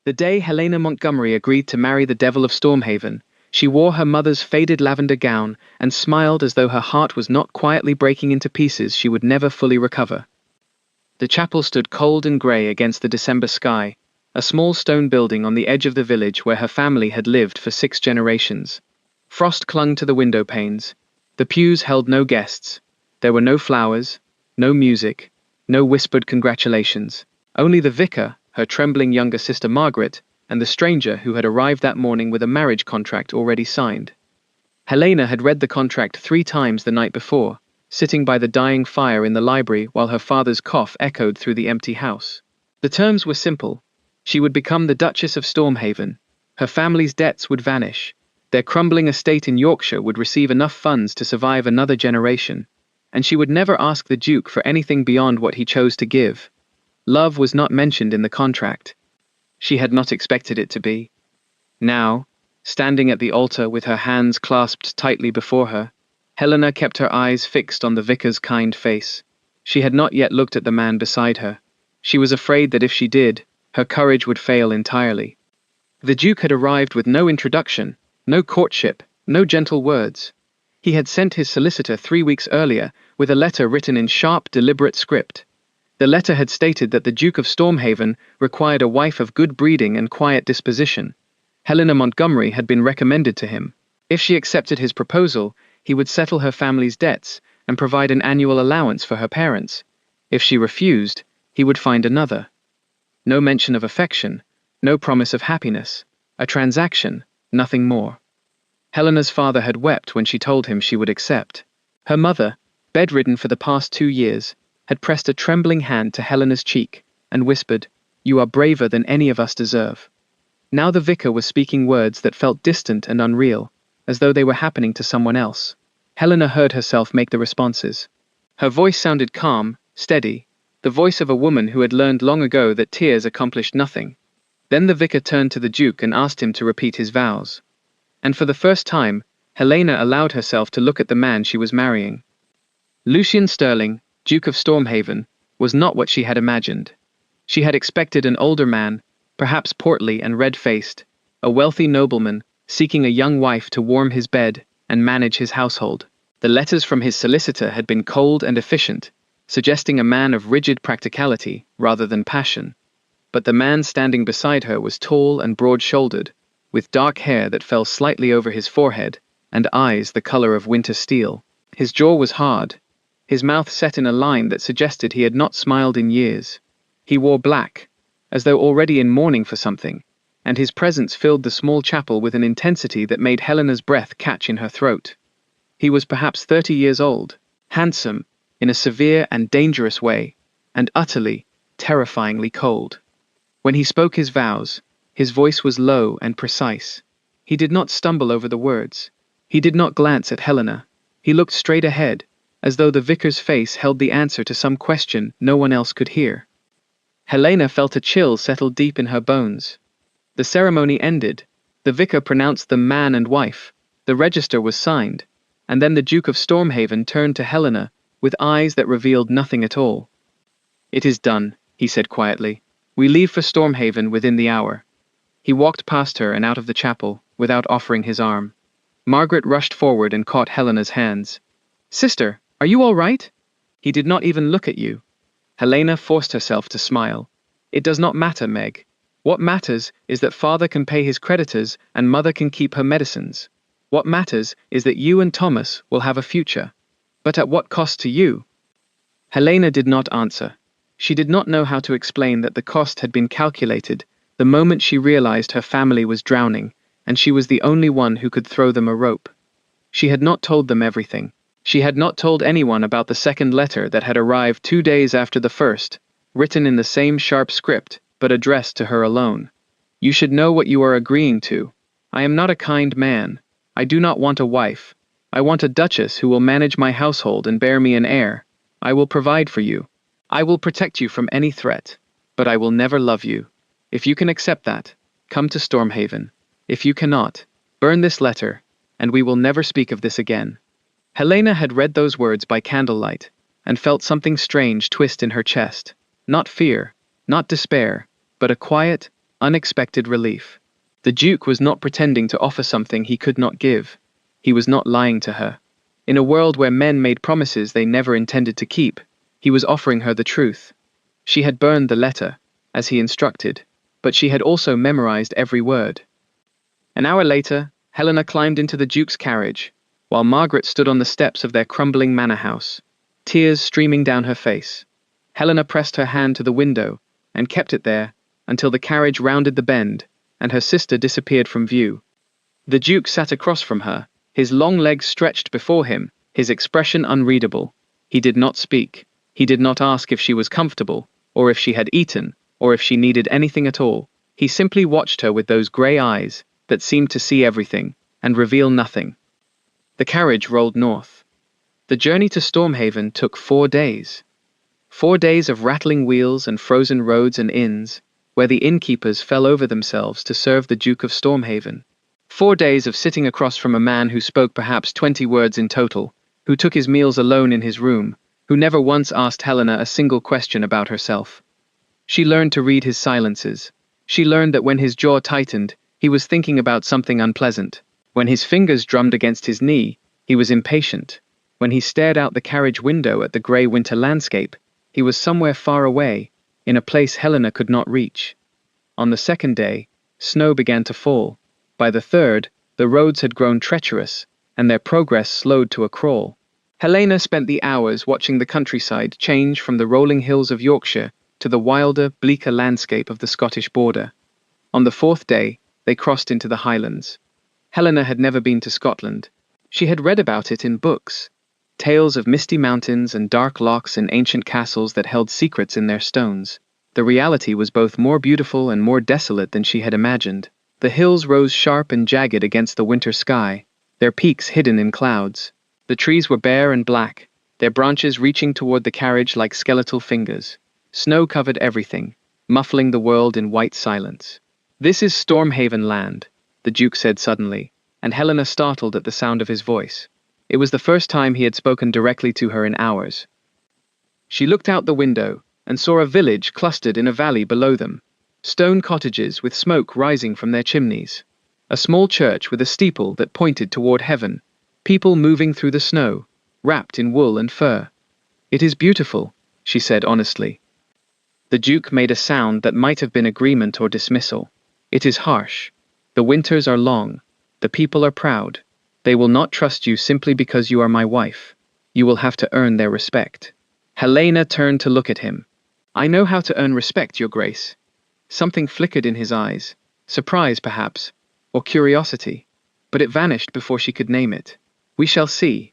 The day Helena Montgomery agreed to marry the Devil of Stormhaven, she wore her mother's faded lavender gown and smiled as though her heart was not quietly breaking into pieces she would never fully recover. The chapel stood cold and grey against the December sky, a small stone building on the edge of the village where her family had lived for 6 generations. Frost clung to the window panes. The pews held no guests. There were no flowers, no music, no whispered congratulations. Only the vicar, her trembling younger sister Margaret, and the stranger who had arrived that morning with a marriage contract already signed. Helena had read the contract 3 times the night before, sitting by the dying fire in the library while her father's cough echoed through the empty house. The terms were simple. She would become the Duchess of Stormhaven. Her family's debts would vanish. Their crumbling estate in Yorkshire would receive enough funds to survive another generation, and she would never ask the Duke for anything beyond what he chose to give. Love was not mentioned in the contract. She had not expected it to be. Now, standing at the altar with her hands clasped tightly before her, Helena kept her eyes fixed on the vicar's kind face. She had not yet looked at the man beside her. She was afraid that if she did, her courage would fail entirely. The Duke had arrived with no introduction, no courtship, no gentle words. He had sent his solicitor 3 weeks earlier with a letter written in sharp, deliberate script. The letter had stated that the Duke of Stormhaven required a wife of good breeding and quiet disposition. Helena Montgomery had been recommended to him. If she accepted his proposal, he would settle her family's debts and provide an annual allowance for her parents. If she refused, he would find another. No mention of affection, no promise of happiness. A transaction, nothing more. Helena's father had wept when she told him she would accept. Her mother, bedridden for the past 2 years, had pressed a trembling hand to Helena's cheek and whispered, "You are braver than any of us deserve." Now the vicar was speaking words that felt distant and unreal, as though they were happening to someone else. Helena heard herself make the responses. Her voice sounded calm, steady, the voice of a woman who had learned long ago that tears accomplished nothing. Then the vicar turned to the Duke and asked him to repeat his vows. And for the first time, Helena allowed herself to look at the man she was marrying. Lucian Sterling, Duke of Stormhaven, was not what she had imagined. She had expected an older man, perhaps portly and red-faced, a wealthy nobleman, seeking a young wife to warm his bed and manage his household. The letters from his solicitor had been cold and efficient, suggesting a man of rigid practicality rather than passion. But the man standing beside her was tall and broad-shouldered, with dark hair that fell slightly over his forehead and eyes the color of winter steel. His jaw was hard, his mouth set in a line that suggested he had not smiled in years. He wore black, as though already in mourning for something, and his presence filled the small chapel with an intensity that made Helena's breath catch in her throat. He was perhaps 30 years old, handsome, in a severe and dangerous way, and utterly, terrifyingly cold. When he spoke his vows, his voice was low and precise. He did not stumble over the words. He did not glance at Helena. He looked straight ahead, as though the vicar's face held the answer to some question no one else could hear. Helena felt a chill settle deep in her bones. The ceremony ended. The vicar pronounced them man and wife. The register was signed, and then the Duke of Stormhaven turned to Helena with eyes that revealed nothing at all. "It is done," he said quietly. "We leave for Stormhaven within the hour." He walked past her and out of the chapel, without offering his arm. Margaret rushed forward and caught Helena's hands. "Sister, are you all right?" "He did not even look at you." Helena forced herself to smile. "It does not matter, Meg. What matters is that father can pay his creditors and mother can keep her medicines. What matters is that you and Thomas will have a future. But at what cost to you?" Helena did not answer. She did not know how to explain that the cost had been calculated the moment she realized her family was drowning, and she was the only one who could throw them a rope. She had not told them everything. She had not told anyone about the second letter that had arrived 2 days after the first, written in the same sharp script, but addressed to her alone. "You should know what you are agreeing to. I am not a kind man. I do not want a wife. I want a duchess who will manage my household and bear me an heir. I will provide for you. I will protect you from any threat. But I will never love you. If you can accept that, come to Stormhaven. If you cannot, burn this letter, and we will never speak of this again." Helena had read those words by candlelight, and felt something strange twist in her chest. Not fear, not despair, but a quiet, Unexpected relief. The Duke was not pretending to offer something he could not give. He was not lying to her. In a world where men made promises they never intended to keep, he was offering her the truth. She had burned the letter, as he instructed, but she had also memorized every word. An hour later, Helena climbed into the Duke's carriage, while Margaret stood on the steps of their crumbling manor house, tears streaming down her face. Helena pressed her hand to the window and kept it there until the carriage rounded the bend and her sister disappeared from view. The Duke sat across from her, his long legs stretched before him, his expression unreadable. He did not speak. He did not ask if she was comfortable, or if she had eaten, or if she needed anything at all. He simply watched her with those grey eyes that seemed to see everything and reveal nothing. The carriage rolled north. The journey to Stormhaven took 4 days. 4 days of rattling wheels and frozen roads and inns, where the innkeepers fell over themselves to serve the Duke of Stormhaven. 4 days of sitting across from a man who spoke perhaps 20 words in total, who took his meals alone in his room, who never once asked Helena a single question about herself. She learned to read his silences. She learned that when his jaw tightened, he was thinking about something unpleasant. When his fingers drummed against his knee, he was impatient. When he stared out the carriage window at the grey winter landscape, he was somewhere far away, in a place Helena could not reach. On the second day, snow began to fall. By the third, the roads had grown treacherous, and their progress slowed to a crawl. Helena spent the hours watching the countryside change from the rolling hills of Yorkshire to the wilder, bleaker landscape of the Scottish border. On the fourth day, they crossed into the Highlands. Helena had never been to Scotland. She had read about it in books. Tales of misty mountains and dark lochs in ancient castles that held secrets in their stones. The reality was both more beautiful and more desolate than she had imagined. The hills rose sharp and jagged against the winter sky, their peaks hidden in clouds. The trees were bare and black, their branches reaching toward the carriage like skeletal fingers. Snow covered everything, muffling the world in white silence. "This is Stormhaven land," the Duke said suddenly, and Helena startled at the sound of his voice. It was the first time he had spoken directly to her in hours. She looked out the window and saw a village clustered in a valley below them. Stone cottages with smoke rising from their chimneys. A small church with a steeple that pointed toward heaven. People moving through the snow, wrapped in wool and fur. "It is beautiful," she said honestly. The Duke made a sound that might have been agreement or dismissal. "It is harsh. The winters are long. The people are proud. They will not trust you simply because you are my wife. You will have to earn their respect." Helena turned to look at him. "I know how to earn respect, Your Grace." Something flickered in his eyes, surprise perhaps, or curiosity, but it vanished before she could name it. "We shall see."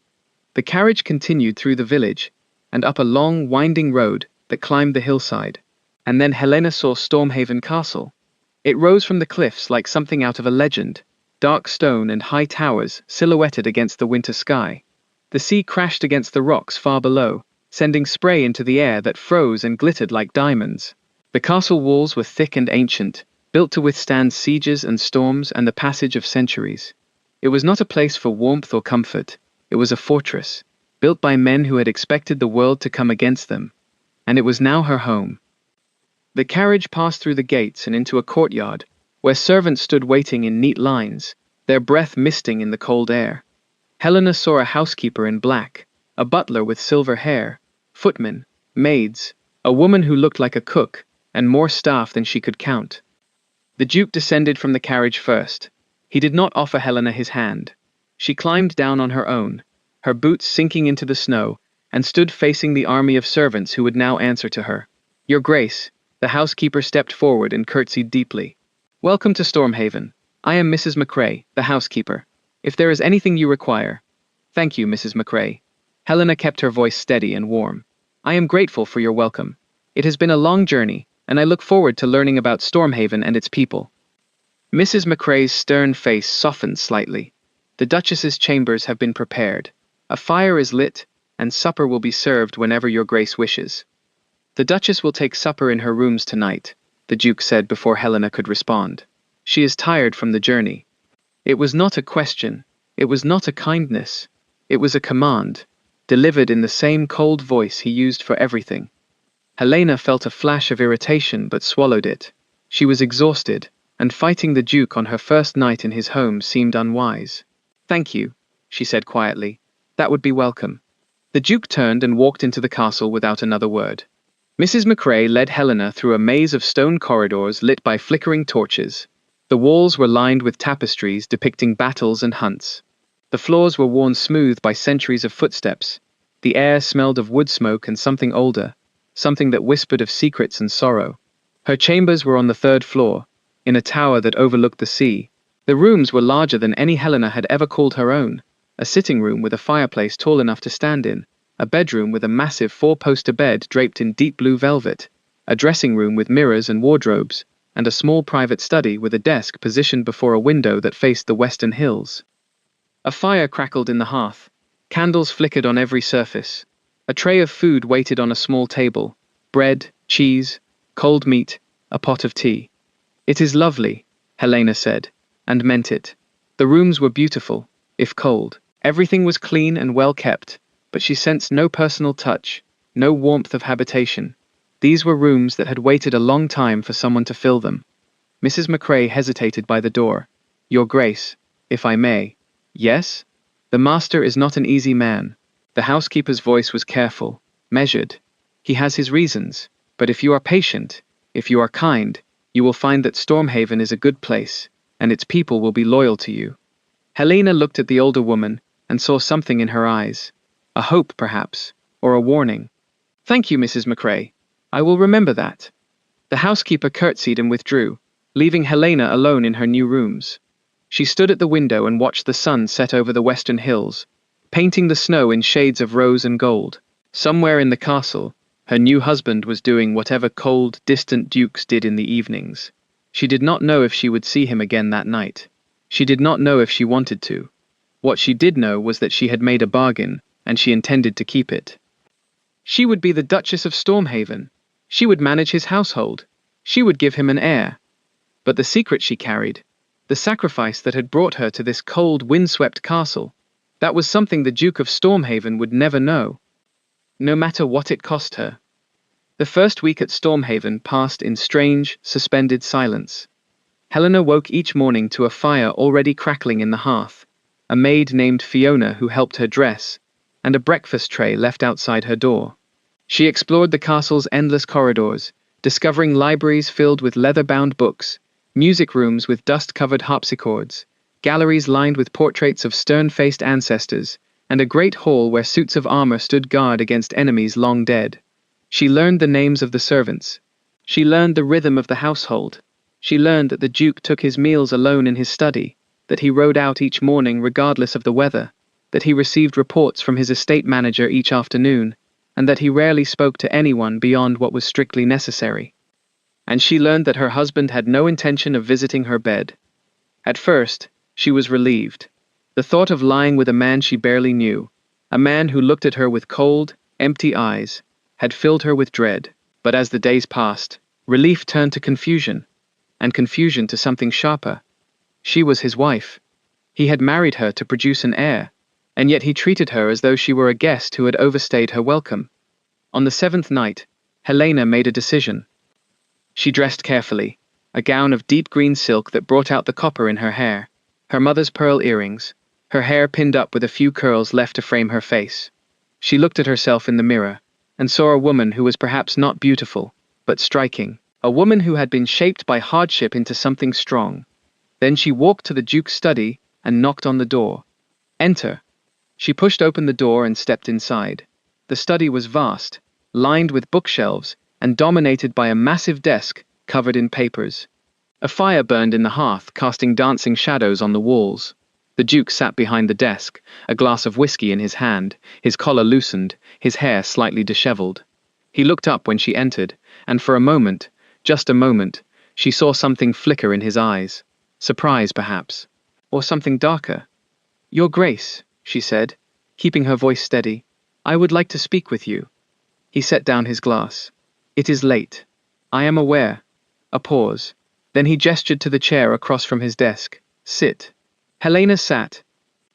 The carriage continued through the village, and up a long, winding road that climbed the hillside. And then Helena saw Stormhaven Castle. It rose from the cliffs like something out of a legend, dark stone and high towers silhouetted against the winter sky. The sea crashed against the rocks far below, sending spray into the air that froze and glittered like diamonds. The castle walls were thick and ancient, built to withstand sieges and storms and the passage of centuries. It was not a place for warmth or comfort. It was a fortress, built by men who had expected the world to come against them. And it was now her home. The carriage passed through the gates and into a courtyard, where servants stood waiting in neat lines, their breath misting in the cold air. Helena saw a housekeeper in black, a butler with silver hair, footmen, maids, a woman who looked like a cook, and more staff than she could count. The Duke descended from the carriage first. He did not offer Helena his hand. She climbed down on her own, her boots sinking into the snow, and stood facing the army of servants who would now answer to her. "Your Grace," the housekeeper stepped forward and curtsied deeply. "Welcome to Stormhaven. I am Mrs. McCrae, the housekeeper. If there is anything you require—" "Thank you, Mrs. McCrae." Helena kept her voice steady and warm. "I am grateful for your welcome. It has been a long journey, and I look forward to learning about Stormhaven and its people." Mrs. McCrae's stern face softened slightly. "The Duchess's chambers have been prepared. A fire is lit, and supper will be served whenever your Grace wishes." "The Duchess will take supper in her rooms tonight," the Duke said before Helena could respond. "She is tired from the journey." It was not a question. It was not a kindness. It was a command, delivered in the same cold voice he used for everything. Helena felt a flash of irritation but swallowed it. She was exhausted, and fighting the Duke on her first night in his home seemed unwise. "Thank you," she said quietly. "That would be welcome." The Duke turned and walked into the castle without another word. Mrs. McCrae led Helena through a maze of stone corridors lit by flickering torches. The walls were lined with tapestries depicting battles and hunts. The floors were worn smooth by centuries of footsteps. The air smelled of wood smoke and something older, something that whispered of secrets and sorrow. Her chambers were on the third floor, in a tower that overlooked the sea. The rooms were larger than any Helena had ever called her own. A sitting room with a fireplace tall enough to stand in, a bedroom with a massive four-poster bed draped in deep blue velvet, a dressing room with mirrors and wardrobes, and a small private study with a desk positioned before a window that faced the western hills. A fire crackled in the hearth. Candles flickered on every surface. A tray of food waited on a small table: bread, cheese, cold meat, a pot of tea. "It is lovely," Helena said, and meant it. The rooms were beautiful, if cold. Everything was clean and well kept, but she sensed no personal touch, no warmth of habitation. These were rooms that had waited a long time for someone to fill them. Mrs. McCrae hesitated by the door. "Your Grace, if I may." "Yes?" "The master is not an easy man." The housekeeper's voice was careful, measured. "He has his reasons, but if you are patient, if you are kind, you will find that Stormhaven is a good place, and its people will be loyal to you." Helena looked at the older woman and saw something in her eyes. A hope, perhaps, or a warning. "Thank you, Mrs. McCrae. I will remember that." The housekeeper curtsied and withdrew, leaving Helena alone in her new rooms. She stood at the window and watched the sun set over the western hills, painting the snow in shades of rose and gold. Somewhere in the castle, her new husband was doing whatever cold, distant dukes did in the evenings. She did not know if she would see him again that night. She did not know if she wanted to. What she did know was that she had made a bargain, and she intended to keep it. She would be the Duchess of Stormhaven. She would manage his household. She would give him an heir. But the secret she carried, the sacrifice that had brought her to this cold, windswept castle, that was something the Duke of Stormhaven would never know, no matter what it cost her. The first week at Stormhaven passed in strange, suspended silence. Helena woke each morning to a fire already crackling in the hearth, a maid named Fiona who helped her dress, and a breakfast tray left outside her door. She explored the castle's endless corridors, discovering libraries filled with leather-bound books, music rooms with dust-covered harpsichords, galleries lined with portraits of stern-faced ancestors, and a great hall where suits of armor stood guard against enemies long dead. She learned the names of the servants. She learned the rhythm of the household. She learned that the Duke took his meals alone in his study, that he rode out each morning regardless of the weather, that he received reports from his estate manager each afternoon, and that he rarely spoke to anyone beyond what was strictly necessary. And she learned that her husband had no intention of visiting her bed. At first, she was relieved. The thought of lying with a man she barely knew, a man who looked at her with cold, empty eyes, had filled her with dread. But as the days passed, relief turned to confusion, and confusion to something sharper. She was his wife. He had married her to produce an heir, and yet he treated her as though she were a guest who had overstayed her welcome. On the seventh night, Helena made a decision. She dressed carefully, a gown of deep green silk that brought out the copper in her hair, her mother's pearl earrings, her hair pinned up with a few curls left to frame her face. She looked at herself in the mirror, and saw a woman who was perhaps not beautiful, but striking, a woman who had been shaped by hardship into something strong. Then she walked to the Duke's study and knocked on the door. "Enter." She pushed open the door and stepped inside. The study was vast, lined with bookshelves, and dominated by a massive desk covered in papers. A fire burned in the hearth, casting dancing shadows on the walls. The Duke sat behind the desk, a glass of whiskey in his hand, his collar loosened, his hair slightly disheveled. He looked up when she entered, and for a moment, just a moment, she saw something flicker in his eyes. Surprise, perhaps, or something darker. "Your Grace," she said, keeping her voice steady, "I would like to speak with you." He set down his glass. "It is late. I am aware." A pause. Then he gestured to the chair across from his desk. "Sit." Helena sat.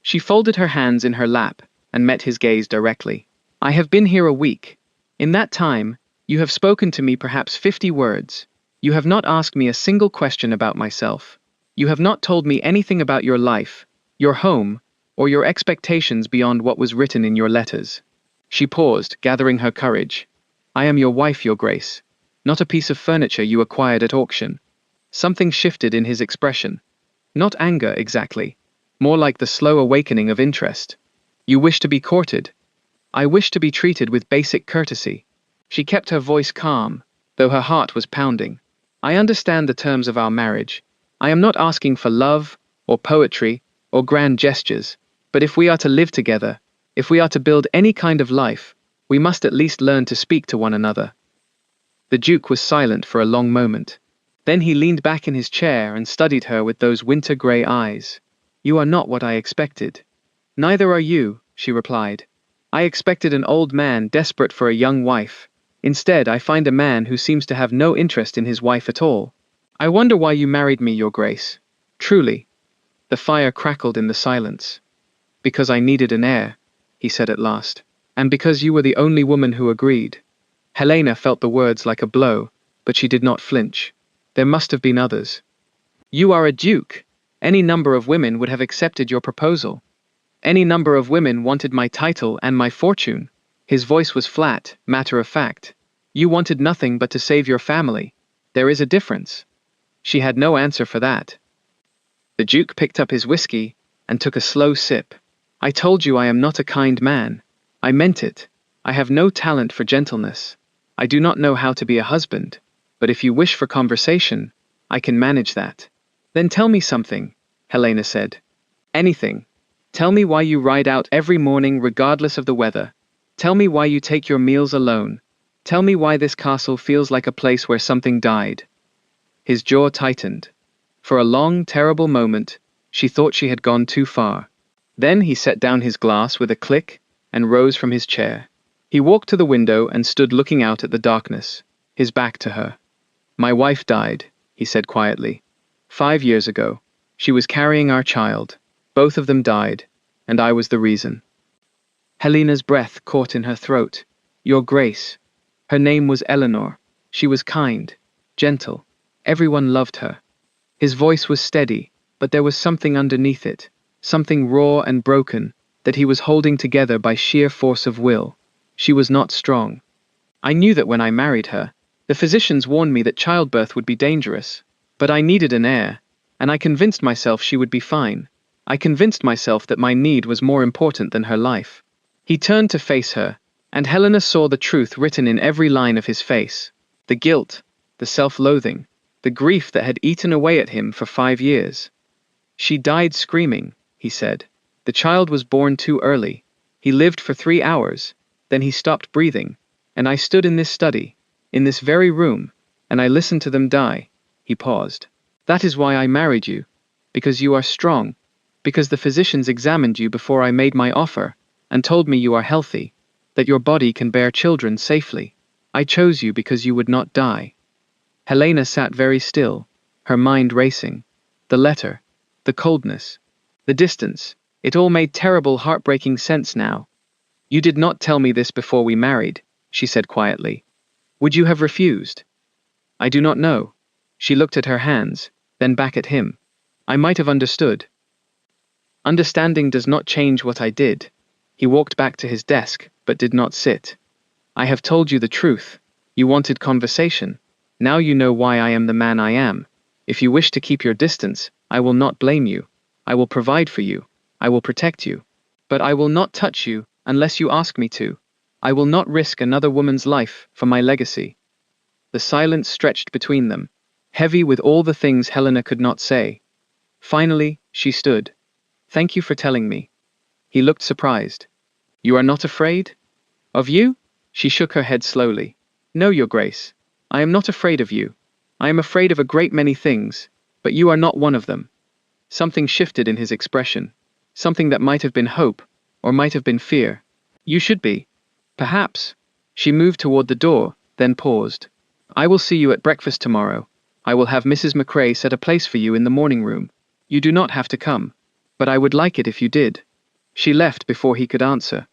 She folded her hands in her lap and met his gaze directly. "I have been here a week. In that time, you have spoken to me perhaps 50 words. You have not asked me a single question about myself. You have not told me anything about your life, your home, or your expectations beyond what was written in your letters." She paused, gathering her courage. "I am your wife, Your Grace, not a piece of furniture you acquired at auction." Something shifted in his expression. Not anger, exactly. More like the slow awakening of interest. "You wish to be courted. I wish to be treated with basic courtesy." She kept her voice calm, though her heart was pounding. "I understand the terms of our marriage. I am not asking for love, or poetry, or grand gestures. But if we are to live together, if we are to build any kind of life, we must at least learn to speak to one another." The Duke was silent for a long moment. Then he leaned back in his chair and studied her with those winter-grey eyes. "You are not what I expected." "Neither are you," she replied. "I expected an old man desperate for a young wife. Instead, I find a man who seems to have no interest in his wife at all. I wonder why you married me, Your Grace. Truly." The fire crackled in the silence. "Because I needed an heir," he said at last. "And because you were the only woman who agreed." Helena felt the words like a blow, but she did not flinch. There must have been others. "You are a duke. Any number of women would have accepted your proposal. Any number of women wanted my title and my fortune." His voice was flat, matter of fact. "You wanted nothing but to save your family. There is a difference." She had no answer for that. The Duke picked up his whiskey and took a slow sip. "I told you I am not a kind man. I meant it. I have no talent for gentleness. I do not know how to be a husband. But if you wish for conversation, I can manage that." "Then tell me something," Helena said. "Anything. Tell me why you ride out every morning regardless of the weather. Tell me why you take your meals alone. Tell me why this castle feels like a place where something died." His jaw tightened. For a long, terrible moment, she thought she had gone too far. Then he set down his glass with a click and rose from his chair. He walked to the window and stood looking out at the darkness, his back to her. "My wife died," he said quietly. 5 years ago. She was carrying our child. Both of them died, and I was the reason." Helena's breath caught in her throat. "Your Grace." Her name was Eleanor. She was kind, gentle. Everyone loved her. His voice was steady, but there was something underneath it, something raw and broken, that he was holding together by sheer force of will. She was not strong. "I knew that when I married her. The physicians warned me that childbirth would be dangerous. But I needed an heir, and I convinced myself she would be fine. I convinced myself that my need was more important than her life." He turned to face her, and Helena saw the truth written in every line of his face. The guilt, the self-loathing, the grief that had eaten away at him for 5 years. "She died screaming," he said. "The child was born too early. He lived for 3 hours, then he stopped breathing, and I stood in this study, in this very room, and I listened to them die." He paused. "That is why I married you. Because you are strong. Because the physicians examined you before I made my offer, and told me you are healthy, that your body can bear children safely. I chose you because you would not die." Helena sat very still, her mind racing. The letter, the coldness, the distance, it all made terrible, heartbreaking sense now. "You did not tell me this before we married," she said quietly. "Would you have refused?" "I do not know." She looked at her hands, then back at him. "I might have understood." "Understanding does not change what I did." He walked back to his desk, but did not sit. "I have told you the truth. You wanted conversation. Now you know why I am the man I am. If you wish to keep your distance, I will not blame you. I will provide for you. I will protect you. But I will not touch you unless you ask me to. I will not risk another woman's life for my legacy." The silence stretched between them, heavy with all the things Helena could not say. Finally, she stood. "Thank you for telling me." He looked surprised. "You are not afraid?" "Of you?" She shook her head slowly. "No, Your Grace. I am not afraid of you. I am afraid of a great many things, but you are not one of them." Something shifted in his expression. Something that might have been hope, or might have been fear. "You should be." "Perhaps." She moved toward the door, then paused. "I will see you at breakfast tomorrow. I will have Mrs. McCrae set a place for you in the morning room. You do not have to come. But I would like it if you did." She left before he could answer.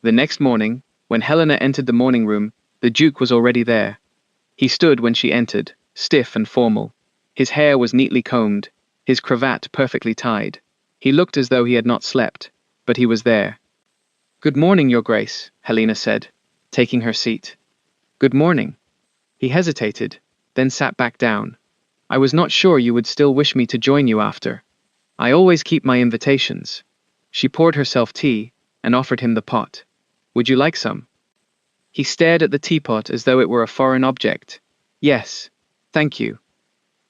The next morning, when Helena entered the morning room, the Duke was already there. He stood when she entered, stiff and formal. His hair was neatly combed, his cravat perfectly tied. He looked as though he had not slept, but he was there. "Good morning, Your Grace," Helena said, taking her seat. "Good morning." He hesitated, then sat back down. "I was not sure you would still wish me to join you after. I always keep my invitations." She poured herself tea and offered him the pot. "Would you like some?" He stared at the teapot as though it were a foreign object. "Yes, thank you."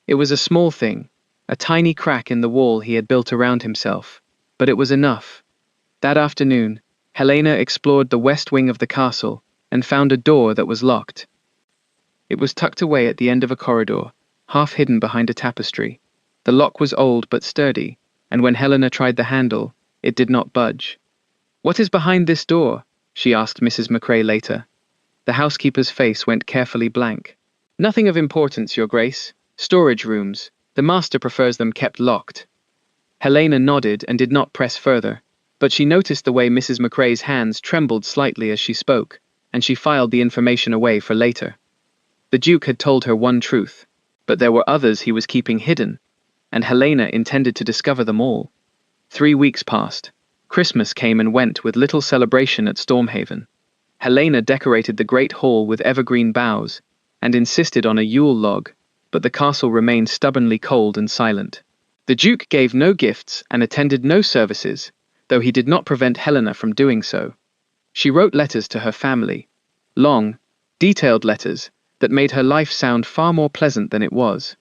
It was a small thing, a tiny crack in the wall he had built around himself, but it was enough. That afternoon, Helena explored the west wing of the castle and found a door that was locked. It was tucked away at the end of a corridor, half hidden behind a tapestry. The lock was old but sturdy, and when Helena tried the handle, it did not budge. "What is behind this door?" she asked Mrs. McCrae later. The housekeeper's face went carefully blank. "Nothing of importance, Your Grace. Storage rooms. The master prefers them kept locked." Helena nodded and did not press further, but she noticed the way Mrs. McCrae's hands trembled slightly as she spoke, and she filed the information away for later. The Duke had told her one truth, but there were others he was keeping hidden, and Helena intended to discover them all. 3 weeks passed. Christmas came and went with little celebration at Stormhaven. Helena decorated the great hall with evergreen boughs, and insisted on a Yule log, but the castle remained stubbornly cold and silent. The Duke gave no gifts and attended no services, though he did not prevent Helena from doing so. She wrote letters to her family, long, detailed letters that made her life sound far more pleasant than it was.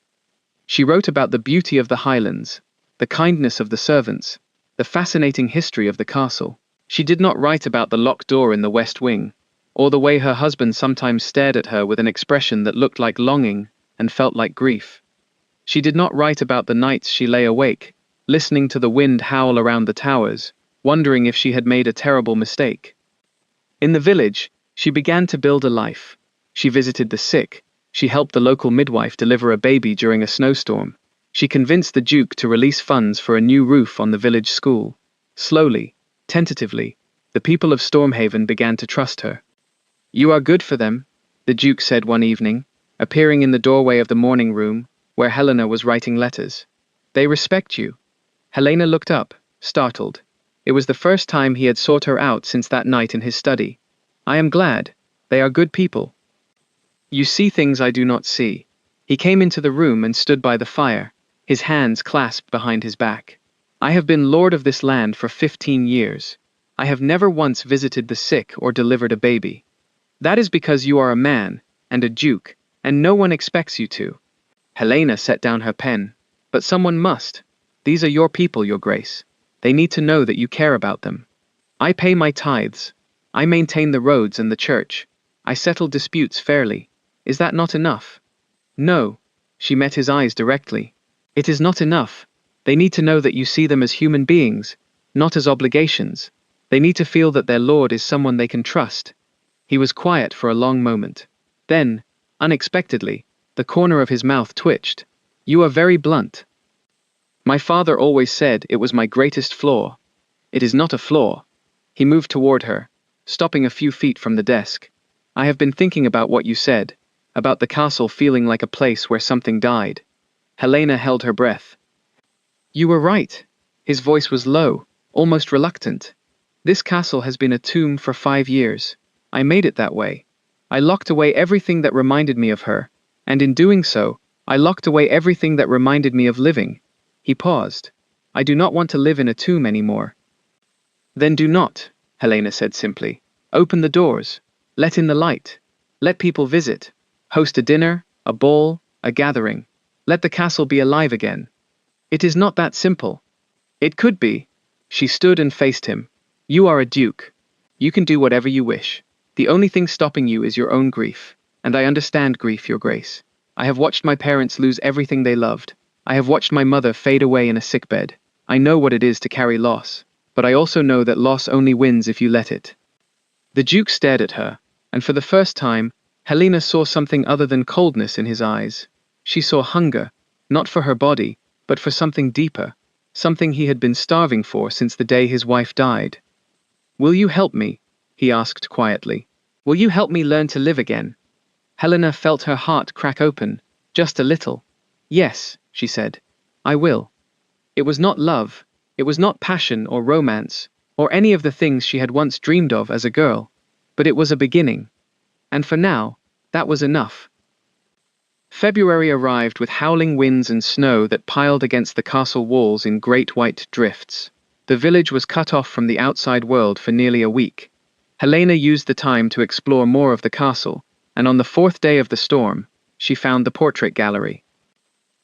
She wrote about the beauty of the Highlands, the kindness of the servants, the fascinating history of the castle. She did not write about the locked door in the west wing, or the way her husband sometimes stared at her with an expression that looked like longing and felt like grief. She did not write about the nights she lay awake, listening to the wind howl around the towers, wondering if she had made a terrible mistake. In the village, she began to build a life. She visited the sick, she helped the local midwife deliver a baby during a snowstorm. She convinced the Duke to release funds for a new roof on the village school. Slowly, tentatively, the people of Stormhaven began to trust her. "You are good for them," the Duke said one evening, appearing in the doorway of the morning room, where Helena was writing letters. "They respect you." Helena looked up, startled. It was the first time he had sought her out since that night in his study. "I am glad. They are good people. You see things I do not see." He came into the room and stood by the fire, his hands clasped behind his back. "I have been lord of this land for 15 years. I have never once visited the sick or delivered a baby. That is because you are a man, and a duke, and no one expects you to." Helena set down her pen. "But someone must. These are your people, Your Grace. They need to know that you care about them. I pay my tithes. I maintain the roads and the church. I settle disputes fairly. Is that not enough?" "No." She met his eyes directly. "It is not enough. They need to know that you see them as human beings, not as obligations. They need to feel that their lord is someone they can trust." He was quiet for a long moment. Then, unexpectedly, the corner of his mouth twitched. "You are very blunt. My father always said it was my greatest flaw." "It is not a flaw." He moved toward her, stopping a few feet from the desk. "I have been thinking about what you said, about the castle feeling like a place where something died." Helena held her breath. "You were right." His voice was low, almost reluctant. "This castle has been a tomb for 5 years. I made it that way. I locked away everything that reminded me of her, and in doing so, I locked away everything that reminded me of living." He paused. "I do not want to live in a tomb anymore." "Then do not," Helena said simply. "Open the doors. Let in the light. Let people visit. Host a dinner, a ball, a gathering. Let the castle be alive again." "It is not that simple." "It could be." She stood and faced him. "You are a duke. You can do whatever you wish. The only thing stopping you is your own grief. And I understand grief, Your Grace. I have watched my parents lose everything they loved. I have watched my mother fade away in a sickbed. I know what it is to carry loss, but I also know that loss only wins if you let it." The Duke stared at her, and for the first time, Helena saw something other than coldness in his eyes. She saw hunger, not for her body, but for something deeper, something he had been starving for since the day his wife died. "Will you help me?" he asked quietly. "Will you help me learn to live again?" Helena felt her heart crack open. Just a little. Yes, she said. I will. It was not love, it was not passion or romance, or any of the things she had once dreamed of as a girl, but it was a beginning. And for now, that was enough. February arrived with howling winds and snow that piled against the castle walls in great white drifts. The village was cut off from the outside world for nearly a week. Helena used the time to explore more of the castle, and on the fourth day of the storm, she found the portrait gallery.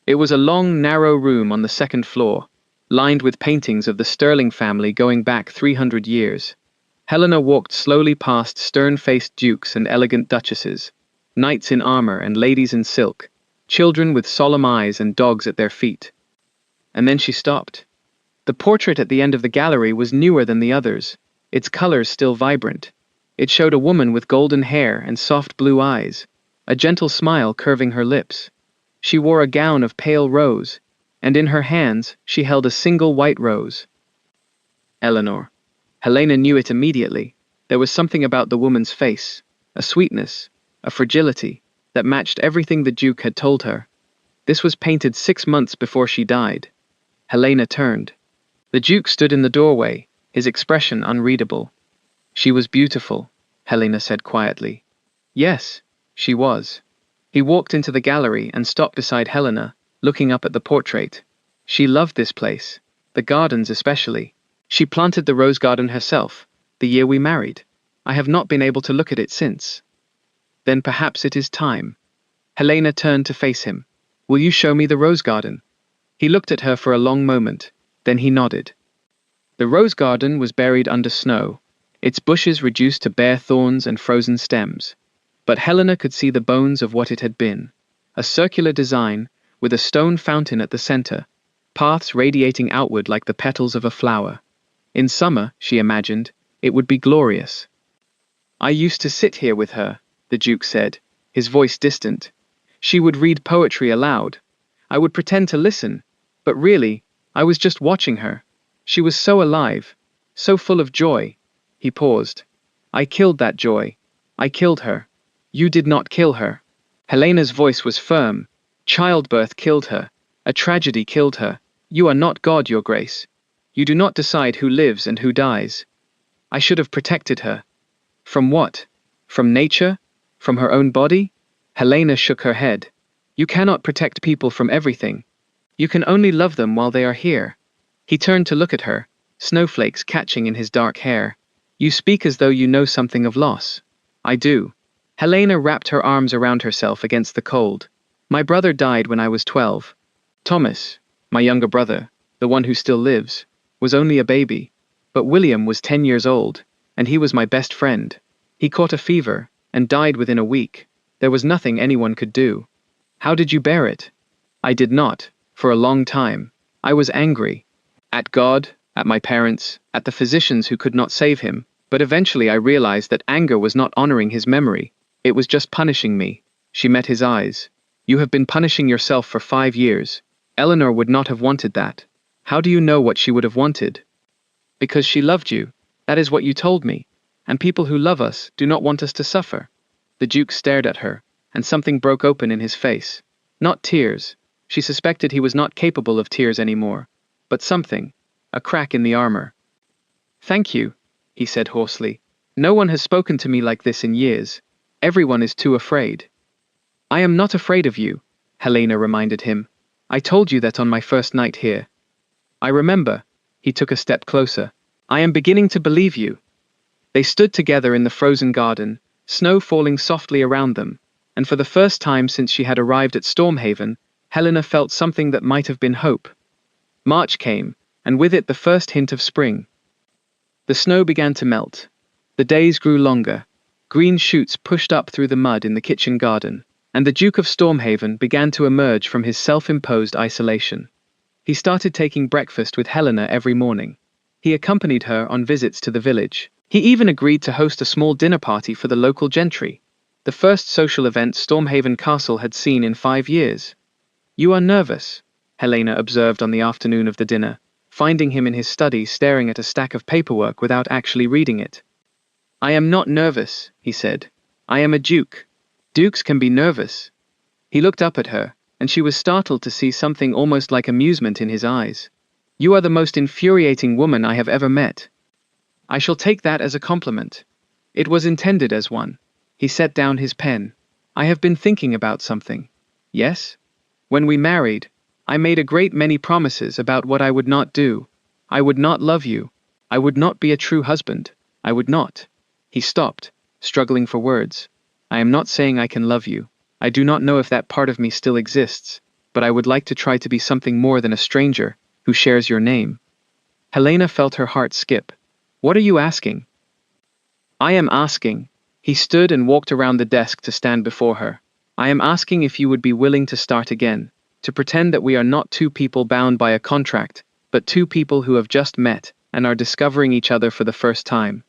It was a long, narrow room on the second floor, lined with paintings of the Sterling family going back 300 years. Helena walked slowly past stern-faced dukes and elegant duchesses, knights in armor and ladies in silk, children with solemn eyes and dogs at their feet. And then she stopped. The portrait at the end of the gallery was newer than the others, its colors still vibrant. It showed a woman with golden hair and soft blue eyes, a gentle smile curving her lips. She wore a gown of pale rose, and in her hands she held a single white rose. Eleanor. Helena knew it immediately. There was something about the woman's face, a sweetness, a fragility, that matched everything the Duke had told her. This was painted 6 months before she died. Helena turned. The Duke stood in the doorway, his expression unreadable. She was beautiful, Helena said quietly. Yes, she was. He walked into the gallery and stopped beside Helena, looking up at the portrait. She loved this place, the gardens especially. She planted the rose garden herself, the year we married. I have not been able to look at it since. Then perhaps it is time. Helena turned to face him. Will you show me the rose garden? He looked at her for a long moment, then he nodded. The rose garden was buried under snow, its bushes reduced to bare thorns and frozen stems. But Helena could see the bones of what it had been. A circular design, with a stone fountain at the center, paths radiating outward like the petals of a flower. In summer, she imagined, it would be glorious. I used to sit here with her, the Duke said, his voice distant. She would read poetry aloud. I would pretend to listen, but really, I was just watching her. She was so alive, so full of joy. He paused. I killed that joy. I killed her. You did not kill her. Helena's voice was firm. Childbirth killed her. A tragedy killed her. You are not God, Your Grace. You do not decide who lives and who dies. I should have protected her. From what? From nature? From her own body? Helena shook her head. You cannot protect people from everything. You can only love them while they are here. He turned to look at her, snowflakes catching in his dark hair. You speak as though you know something of loss. I do. Helena wrapped her arms around herself against the cold. My brother died when I was 12. Thomas, my younger brother, the one who still lives, was only a baby. But William was 10 years old, and he was my best friend. He caught a fever, and died within a week. There was nothing anyone could do. How did you bear it? I did not, for a long time. I was angry. At God, at my parents, at the physicians who could not save him, but eventually I realized that anger was not honoring his memory. It was just punishing me. She met his eyes. You have been punishing yourself for 5 years. Eleanor would not have wanted that. How do you know what she would have wanted? Because she loved you. That is what you told me. And people who love us do not want us to suffer. The Duke stared at her, and something broke open in his face. Not tears. She suspected he was not capable of tears anymore. But something. A crack in the armor. Thank you, he said hoarsely. No one has spoken to me like this in years. Everyone is too afraid. I am not afraid of you, Helena reminded him. I told you that on my first night here. I remember. He took a step closer. I am beginning to believe you. They stood together in the frozen garden, snow falling softly around them, and for the first time since she had arrived at Stormhaven, Helena felt something that might have been hope. March came, and with it the first hint of spring. The snow began to melt. The days grew longer. Green shoots pushed up through the mud in the kitchen garden, and the Duke of Stormhaven began to emerge from his self-imposed isolation. He started taking breakfast with Helena every morning. He accompanied her on visits to the village. He even agreed to host a small dinner party for the local gentry, the first social event Stormhaven Castle had seen in 5 years. You are nervous, Helena observed on the afternoon of the dinner, finding him in his study staring at a stack of paperwork without actually reading it. I am not nervous, he said. I am a duke. Dukes can be nervous. He looked up at her, and she was startled to see something almost like amusement in his eyes. "You are the most infuriating woman I have ever met." "I shall take that as a compliment. It was intended as one." He set down his pen. "I have been thinking about something." "Yes?" "When we married, I made a great many promises about what I would not do. I would not love you. I would not be a true husband. I would not." He stopped, struggling for words. "I am not saying I can love you. I do not know if that part of me still exists, but I would like to try to be something more than a stranger who shares your name." Helena felt her heart skip. "What are you asking?" "I am asking." He stood and walked around the desk to stand before her. "I am asking if you would be willing to start again, to pretend that we are not two people bound by a contract, but two people who have just met and are discovering each other for the first time."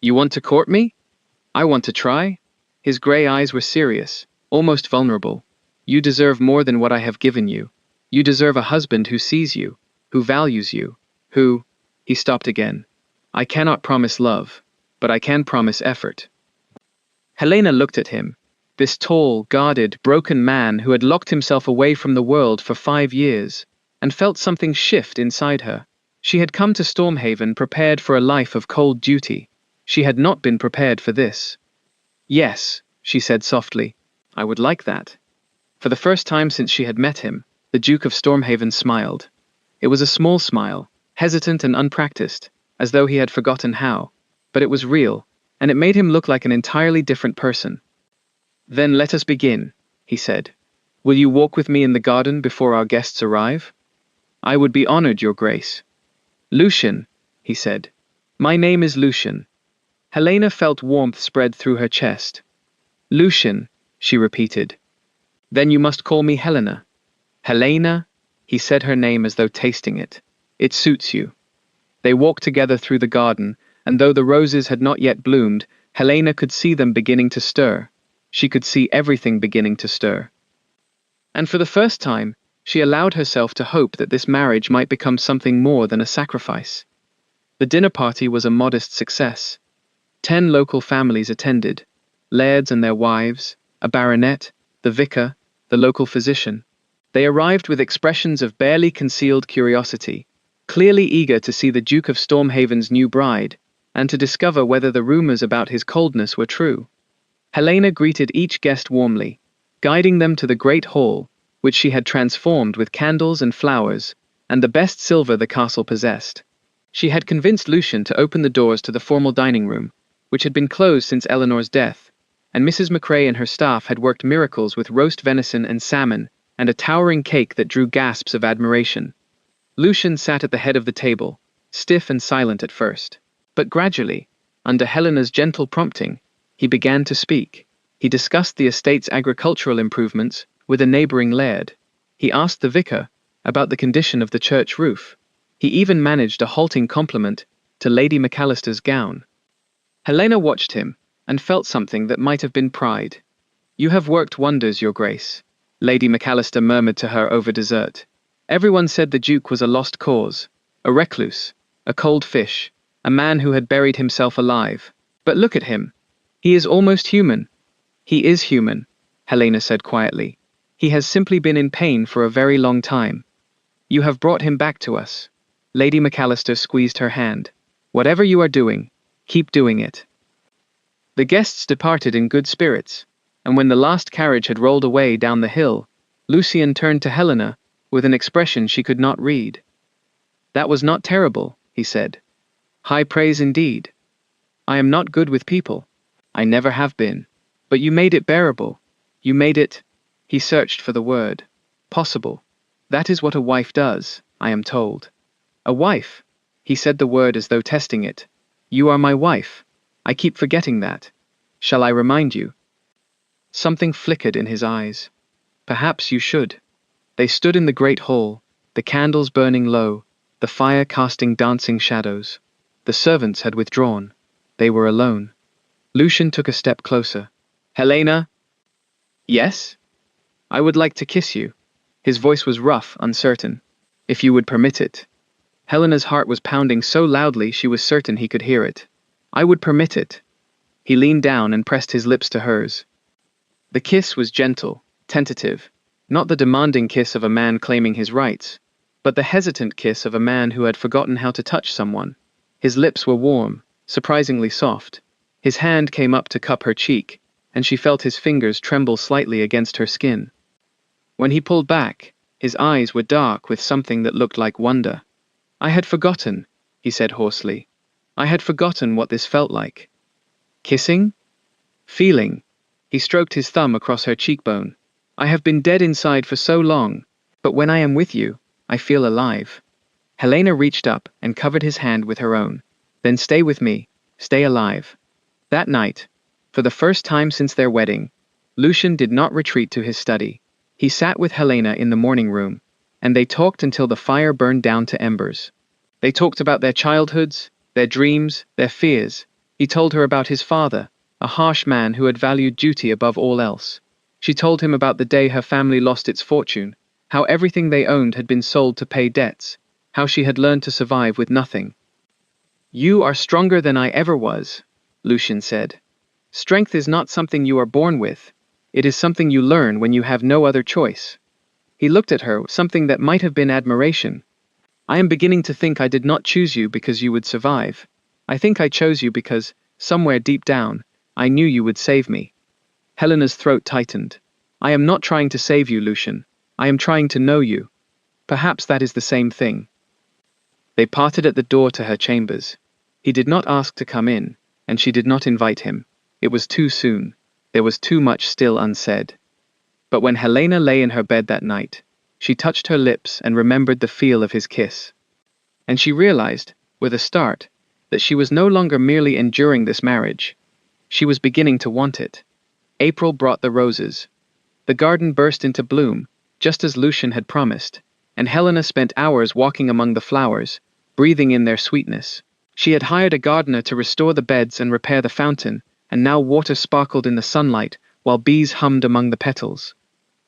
"You want to court me?" "I want to try." His gray eyes were serious, almost vulnerable. "You deserve more than what I have given you. You deserve a husband who sees you, who values you, who—" He stopped again. "I cannot promise love, but I can promise effort." Helena looked at him, this tall, guarded, broken man who had locked himself away from the world for 5 years, and felt something shift inside her. She had come to Stormhaven prepared for a life of cold duty. She had not been prepared for this. "Yes," she said softly, "I would like that." For the first time since she had met him, the Duke of Stormhaven smiled. It was a small smile, hesitant and unpracticed, as though he had forgotten how. But it was real, and it made him look like an entirely different person. "Then let us begin," he said. "Will you walk with me in the garden before our guests arrive?" "I would be honored, Your Grace." "Lucian," he said. "My name is Lucian." Helena felt warmth spread through her chest. "Lucian," she repeated. "Then you must call me Helena." "Helena?" He said her name as though tasting it. "It suits you." They walked together through the garden, and though the roses had not yet bloomed, Helena could see them beginning to stir. She could see everything beginning to stir. And for the first time, she allowed herself to hope that this marriage might become something more than a sacrifice. The dinner party was a modest success. 10 local families attended: lairds and their wives, a baronet, the vicar, the local physician. They arrived with expressions of barely concealed curiosity, clearly eager to see the Duke of Stormhaven's new bride, and to discover whether the rumors about his coldness were true. Helena greeted each guest warmly, guiding them to the great hall, which she had transformed with candles and flowers, and the best silver the castle possessed. She had convinced Lucian to open the doors to the formal dining room, which had been closed since Eleanor's death, and Mrs. McCrae and her staff had worked miracles with roast venison and salmon, and a towering cake that drew gasps of admiration. Lucian sat at the head of the table, stiff and silent at first. But gradually, under Helena's gentle prompting, he began to speak. He discussed the estate's agricultural improvements with a neighboring laird. He asked the vicar about the condition of the church roof. He even managed a halting compliment to Lady McAllister's gown. Helena watched him, and felt something that might have been pride. "You have worked wonders, Your Grace," Lady McAllister murmured to her over dessert. "Everyone said the Duke was a lost cause, a recluse, a cold fish, a man who had buried himself alive. But look at him. He is almost human." "He is human," Helena said quietly. "He has simply been in pain for a very long time. You have brought him back to us." Lady McAllister squeezed her hand. "Whatever you are doing, keep doing it." The guests departed in good spirits, and when the last carriage had rolled away down the hill, Lucian turned to Helena with an expression she could not read. "That was not terrible," he said. "High praise indeed. I am not good with people. I never have been. But you made it bearable. You made it—" He searched for the word. "Possible. That is what a wife does, I am told." "A wife?" He said the word as though testing it. "You are my wife. I keep forgetting that. Shall I remind you?" Something flickered in his eyes. "Perhaps you should." They stood in the great hall, the candles burning low, the fire casting dancing shadows. The servants had withdrawn. They were alone. Lucian took a step closer. "Helena?" "Yes?" "I would like to kiss you." His voice was rough, uncertain. "If you would permit it." Helena's heart was pounding so loudly she was certain he could hear it. "I would permit it." He leaned down and pressed his lips to hers. The kiss was gentle, tentative. Not the demanding kiss of a man claiming his rights, but the hesitant kiss of a man who had forgotten how to touch someone. His lips were warm, surprisingly soft. His hand came up to cup her cheek, and she felt his fingers tremble slightly against her skin. When he pulled back, his eyes were dark with something that looked like wonder. "I had forgotten," he said hoarsely. "I had forgotten what this felt like." Kissing? Feeling. He stroked his thumb across her cheekbone. "I have been dead inside for so long, but when I am with you, I feel alive." Helena reached up and covered his hand with her own. "Then stay with me, stay alive." That night, for the first time since their wedding, Lucian did not retreat to his study. He sat with Helena in the morning room, and they talked until the fire burned down to embers. They talked about their childhoods, their dreams, their fears. He told her about his father, a harsh man who had valued duty above all else. She told him about the day her family lost its fortune, how everything they owned had been sold to pay debts, how she had learned to survive with nothing. "You are stronger than I ever was," Lucian said. "Strength is not something you are born with. It is something you learn when you have no other choice." He looked at her with something that might have been admiration. "I am beginning to think I did not choose you because you would survive. I think I chose you because, somewhere deep down, I knew you would save me." Helena's throat tightened. "I am not trying to save you, Lucian. I am trying to know you. Perhaps that is the same thing." They parted at the door to her chambers. He did not ask to come in, and she did not invite him. It was too soon. There was too much still unsaid. But when Helena lay in her bed that night, she touched her lips and remembered the feel of his kiss. And she realized, with a start, that she was no longer merely enduring this marriage. She was beginning to want it. April brought the roses. The garden burst into bloom, just as Lucian had promised, and Helena spent hours walking among the flowers, breathing in their sweetness. She had hired a gardener to restore the beds and repair the fountain, and now water sparkled in the sunlight while bees hummed among the petals.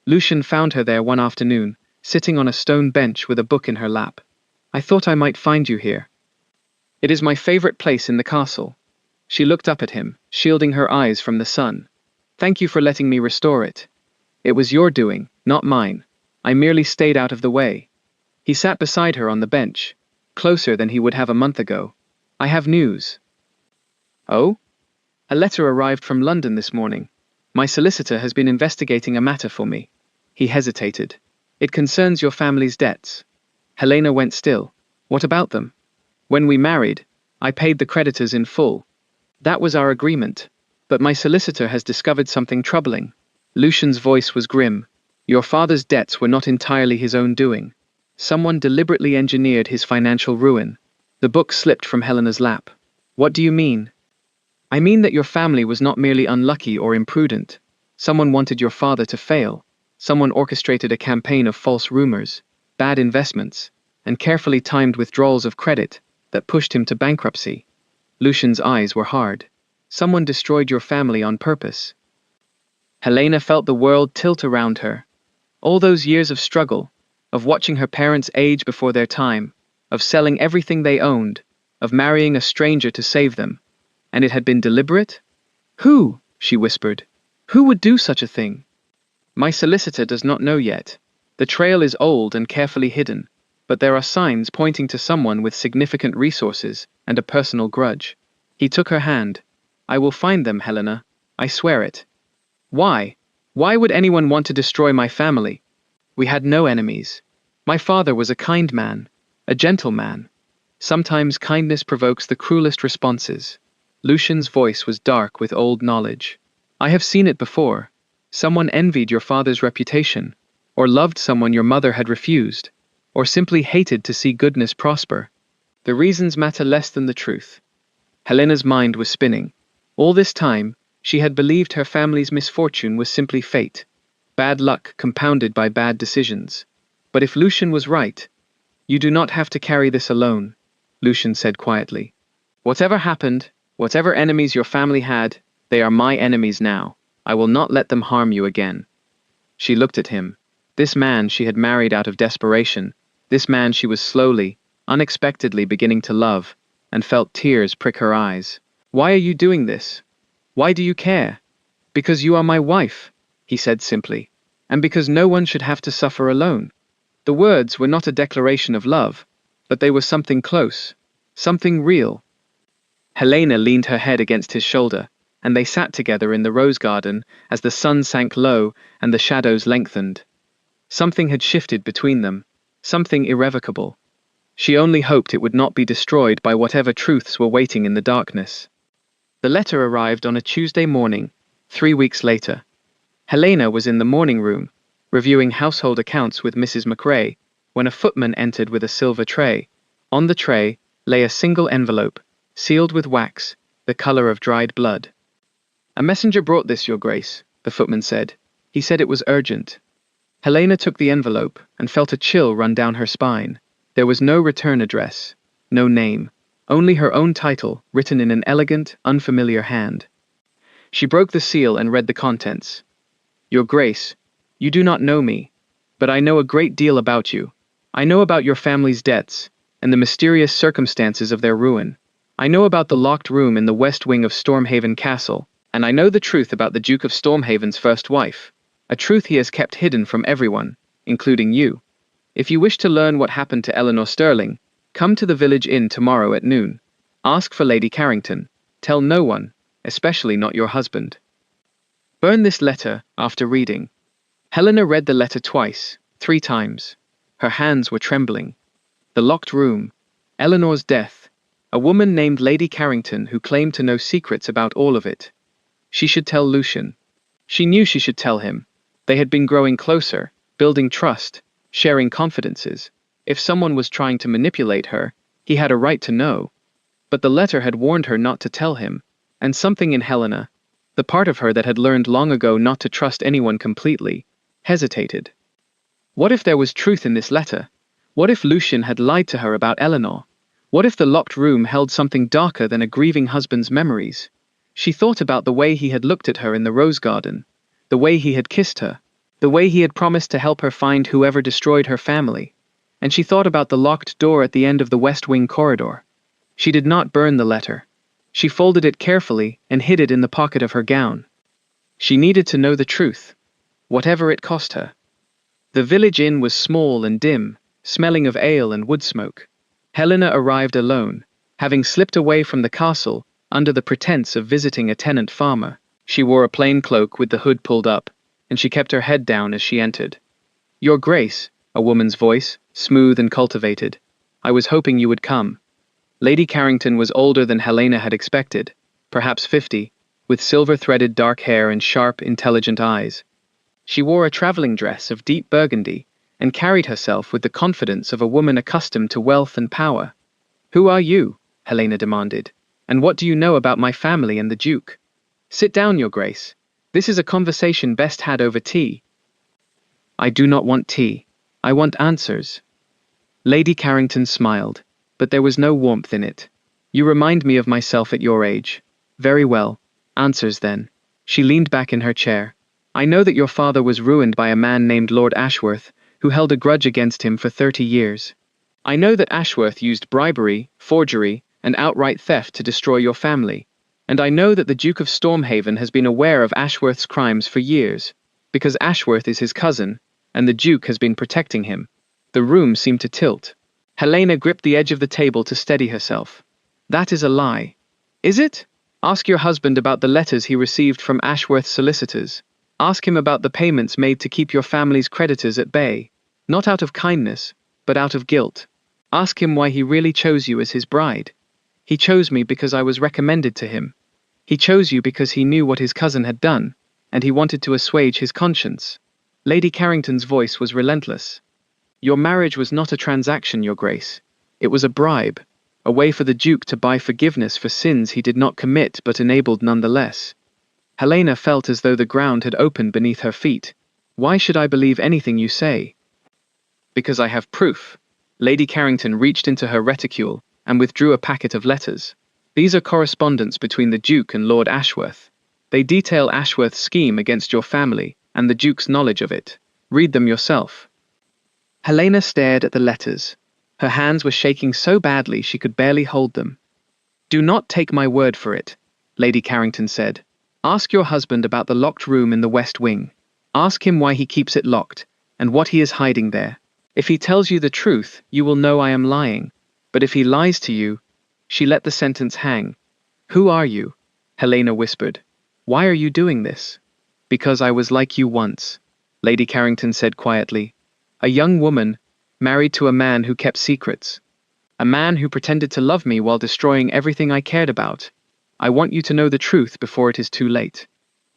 Lucian found her there one afternoon, sitting on a stone bench with a book in her lap. "I thought I might find you here. It is my favorite place in the castle." She looked up at him, shielding her eyes from the sun. "Thank you for letting me restore it. It was your doing, not mine. I merely stayed out of the way." He sat beside her on the bench, closer than he would have a month ago. "I have news." "Oh?" "A letter arrived from London this morning. My solicitor has been investigating a matter for me." He hesitated. "It concerns your family's debts." Helena went still. "What about them?" "When we married, I paid the creditors in full. That was our agreement. But my solicitor has discovered something troubling." Lucian's voice was grim. "Your father's debts were not entirely his own doing. Someone deliberately engineered his financial ruin." The book slipped from Helena's lap. "What do you mean?" "I mean that your family was not merely unlucky or imprudent. Someone wanted your father to fail. Someone orchestrated a campaign of false rumors, bad investments, and carefully timed withdrawals of credit that pushed him to bankruptcy." Lucian's eyes were hard. "Someone destroyed your family on purpose." Helena felt the world tilt around her. All those years of struggle, of watching her parents age before their time, of selling everything they owned, of marrying a stranger to save them. And it had been deliberate? "Who?" she whispered. "Who would do such a thing?" "My solicitor does not know yet. The trail is old and carefully hidden, but there are signs pointing to someone with significant resources and a personal grudge." He took her hand. "I will find them, Helena. I swear it." "Why? Why would anyone want to destroy my family? We had no enemies. My father was a kind man, a gentle man. Sometimes kindness provokes the cruelest responses." Lucian's voice was dark with old knowledge. "I have seen it before. Someone envied your father's reputation, or loved someone your mother had refused, or simply hated to see goodness prosper. The reasons matter less than the truth." Helena's mind was spinning. All this time, she had believed her family's misfortune was simply fate, bad luck compounded by bad decisions. But if Lucian was right, "You do not have to carry this alone," Lucian said quietly. "Whatever happened, whatever enemies your family had, they are my enemies now. I will not let them harm you again." She looked at him. This man she had married out of desperation, this man she was slowly, unexpectedly beginning to love, and felt tears prick her eyes. "Why are you doing this? Why do you care?" "Because you are my wife," he said simply. and because no one should have to suffer alone. The words were not a declaration of love, but they were something close, something real. Helena leaned her head against his shoulder, and they sat together in the rose garden as the sun sank low and the shadows lengthened. Something had shifted between them, something irrevocable. She only hoped it would not be destroyed by whatever truths were waiting in the darkness. The letter arrived on a Tuesday morning, 3 weeks later. Helena was in the morning room, reviewing household accounts with Mrs. McRae, when a footman entered with a silver tray. On the tray lay a single envelope, sealed with wax, the color of dried blood. "A messenger brought this, Your Grace," the footman said. "He said it was urgent." Helena took the envelope and felt a chill run down her spine. There was no return address, no name, only her own title written in an elegant, unfamiliar hand. She broke the seal and read the contents. "Your Grace, you do not know me, but I know a great deal about you. I know about your family's debts and the mysterious circumstances of their ruin. I know about the locked room in the west wing of Stormhaven Castle, and I know the truth about the Duke of Stormhaven's first wife, a truth he has kept hidden from everyone, including you. If you wish to learn what happened to Eleanor Sterling, come to the village inn tomorrow at noon. Ask for Lady Carrington. Tell no one, especially not your husband." Burn this letter after reading. Helena read the letter twice, 3 times. Her hands were trembling. The locked room, Eleanor's death, a woman named Lady Carrington who claimed to know secrets about all of it. She should tell Lucian. She knew she should tell him. They had been growing closer, building trust, sharing confidences. If someone was trying to manipulate her, he had a right to know. But the letter had warned her not to tell him, and something in Helena, the part of her that had learned long ago not to trust anyone completely, hesitated. What if there was truth in this letter? What if Lucian had lied to her about Eleanor? What if the locked room held something darker than a grieving husband's memories? She thought about the way he had looked at her in the rose garden, the way he had kissed her, the way he had promised to help her find whoever destroyed her family, and she thought about the locked door at the end of the West Wing corridor. She did not burn the letter. She folded it carefully and hid it in the pocket of her gown. She needed to know the truth, whatever it cost her. The village inn was small and dim, smelling of ale and wood smoke. Helena arrived alone, having slipped away from the castle under the pretense of visiting a tenant farmer. She wore a plain cloak with the hood pulled up, and she kept her head down as she entered. "Your Grace," a woman's voice, smooth and cultivated. "I was hoping you would come." Lady Carrington was older than Helena had expected, perhaps 50, with silver-threaded dark hair and sharp, intelligent eyes. She wore a traveling dress of deep burgundy and carried herself with the confidence of a woman accustomed to wealth and power. "Who are you?" Helena demanded. "And what do you know about my family and the Duke?" "Sit down, Your Grace. This is a conversation best had over tea." "I do not want tea. I want answers." Lady Carrington smiled, but there was no warmth in it. "You remind me of myself at your age." "Very well. Answers then." She leaned back in her chair. "I know that your father was ruined by a man named Lord Ashworth, who held a grudge against him for 30 years. I know that Ashworth used bribery, forgery, and outright theft to destroy your family. And I know that the Duke of Stormhaven has been aware of Ashworth's crimes for years, because Ashworth is his cousin, and the Duke has been protecting him." The room seemed to tilt. Helena gripped the edge of the table to steady herself. "That is a lie." "Is it? Ask your husband about the letters he received from Ashworth's solicitors. Ask him about the payments made to keep your family's creditors at bay, not out of kindness, but out of guilt. Ask him why he really chose you as his bride. He chose me because I was recommended to him. He chose you because he knew what his cousin had done, and he wanted to assuage his conscience." Lady Carrington's voice was relentless. "Your marriage was not a transaction, Your Grace. It was a bribe, a way for the Duke to buy forgiveness for sins he did not commit but enabled nonetheless." Helena felt as though the ground had opened beneath her feet. "Why should I believe anything you say?" "Because I have proof." Lady Carrington reached into her reticule and withdrew a packet of letters. "These are correspondence between the Duke and Lord Ashworth. They detail Ashworth's scheme against your family and the Duke's knowledge of it. Read them yourself." Helena stared at the letters. Her hands were shaking so badly she could barely hold them. "Do not take my word for it," Lady Carrington said. "Ask your husband about the locked room in the West Wing. Ask him why he keeps it locked, and what he is hiding there. If he tells you the truth, you will know I am lying. But if he lies to you—" She let the sentence hang. "Who are you?" Helena whispered. "Why are you doing this?" "Because I was like you once," Lady Carrington said quietly. "A young woman, married to a man who kept secrets. A man who pretended to love me while destroying everything I cared about. I want you to know the truth before it is too late."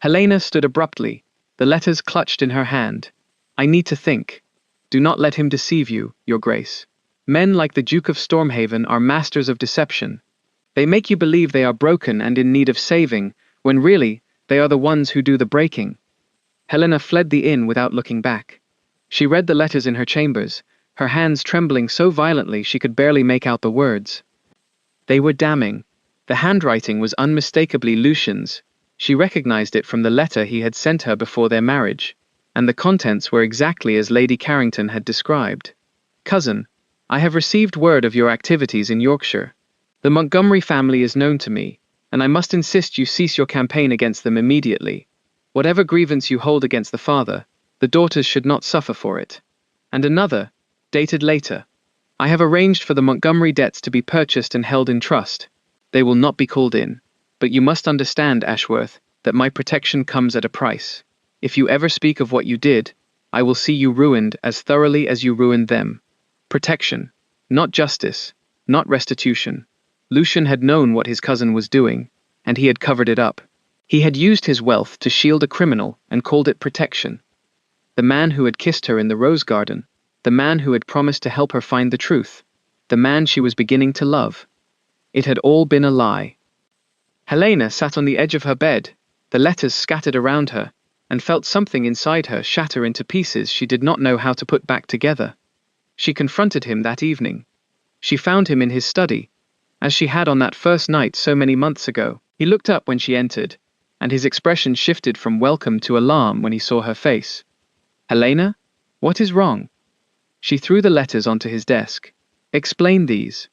Helena stood abruptly, the letters clutched in her hand. "I need to think. Do not let him deceive you, Your Grace. Men like the Duke of Stormhaven are masters of deception. They make you believe they are broken and in need of saving, when really, they are the ones who do the breaking." Helena fled the inn without looking back. She read the letters in her chambers, her hands trembling so violently she could barely make out the words. They were damning. The handwriting was unmistakably Lucian's. She recognized it from the letter he had sent her before their marriage, and the contents were exactly as Lady Carrington had described. "Cousin, I have received word of your activities in Yorkshire. The Montgomery family is known to me, and I must insist you cease your campaign against them immediately. Whatever grievance you hold against the father, the daughters should not suffer for it." And another, dated later. "I have arranged for the Montgomery debts to be purchased and held in trust. They will not be called in. But you must understand, Ashworth, that my protection comes at a price. If you ever speak of what you did, I will see you ruined as thoroughly as you ruined them. Protection. Not justice. Not restitution." Lucian had known what his cousin was doing, and he had covered it up. He had used his wealth to shield a criminal and called it protection. The man who had kissed her in the rose garden, the man who had promised to help her find the truth, the man she was beginning to love. It had all been a lie. Helena sat on the edge of her bed, the letters scattered around her, and felt something inside her shatter into pieces she did not know how to put back together. She confronted him that evening. She found him in his study, as she had on that first night so many months ago. He looked up when she entered, and his expression shifted from welcome to alarm when he saw her face. "Helena? What is wrong?" She threw the letters onto his desk. "Explain these."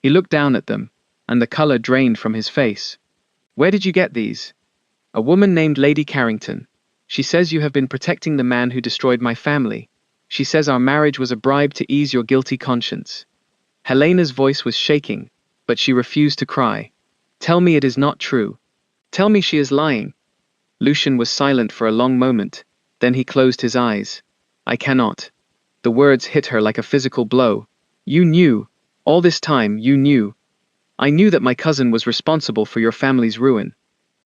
He looked down at them, and the color drained from his face. "Where did you get these?" "A woman named Lady Carrington. She says you have been protecting the man who destroyed my family. She says our marriage was a bribe to ease your guilty conscience." Helena's voice was shaking, but she refused to cry. "Tell me it is not true. Tell me she is lying." Lucian was silent for a long moment, then he closed his eyes. "I cannot." The words hit her like a physical blow. "You knew. All this time, you knew. I knew that my cousin was responsible for your family's ruin.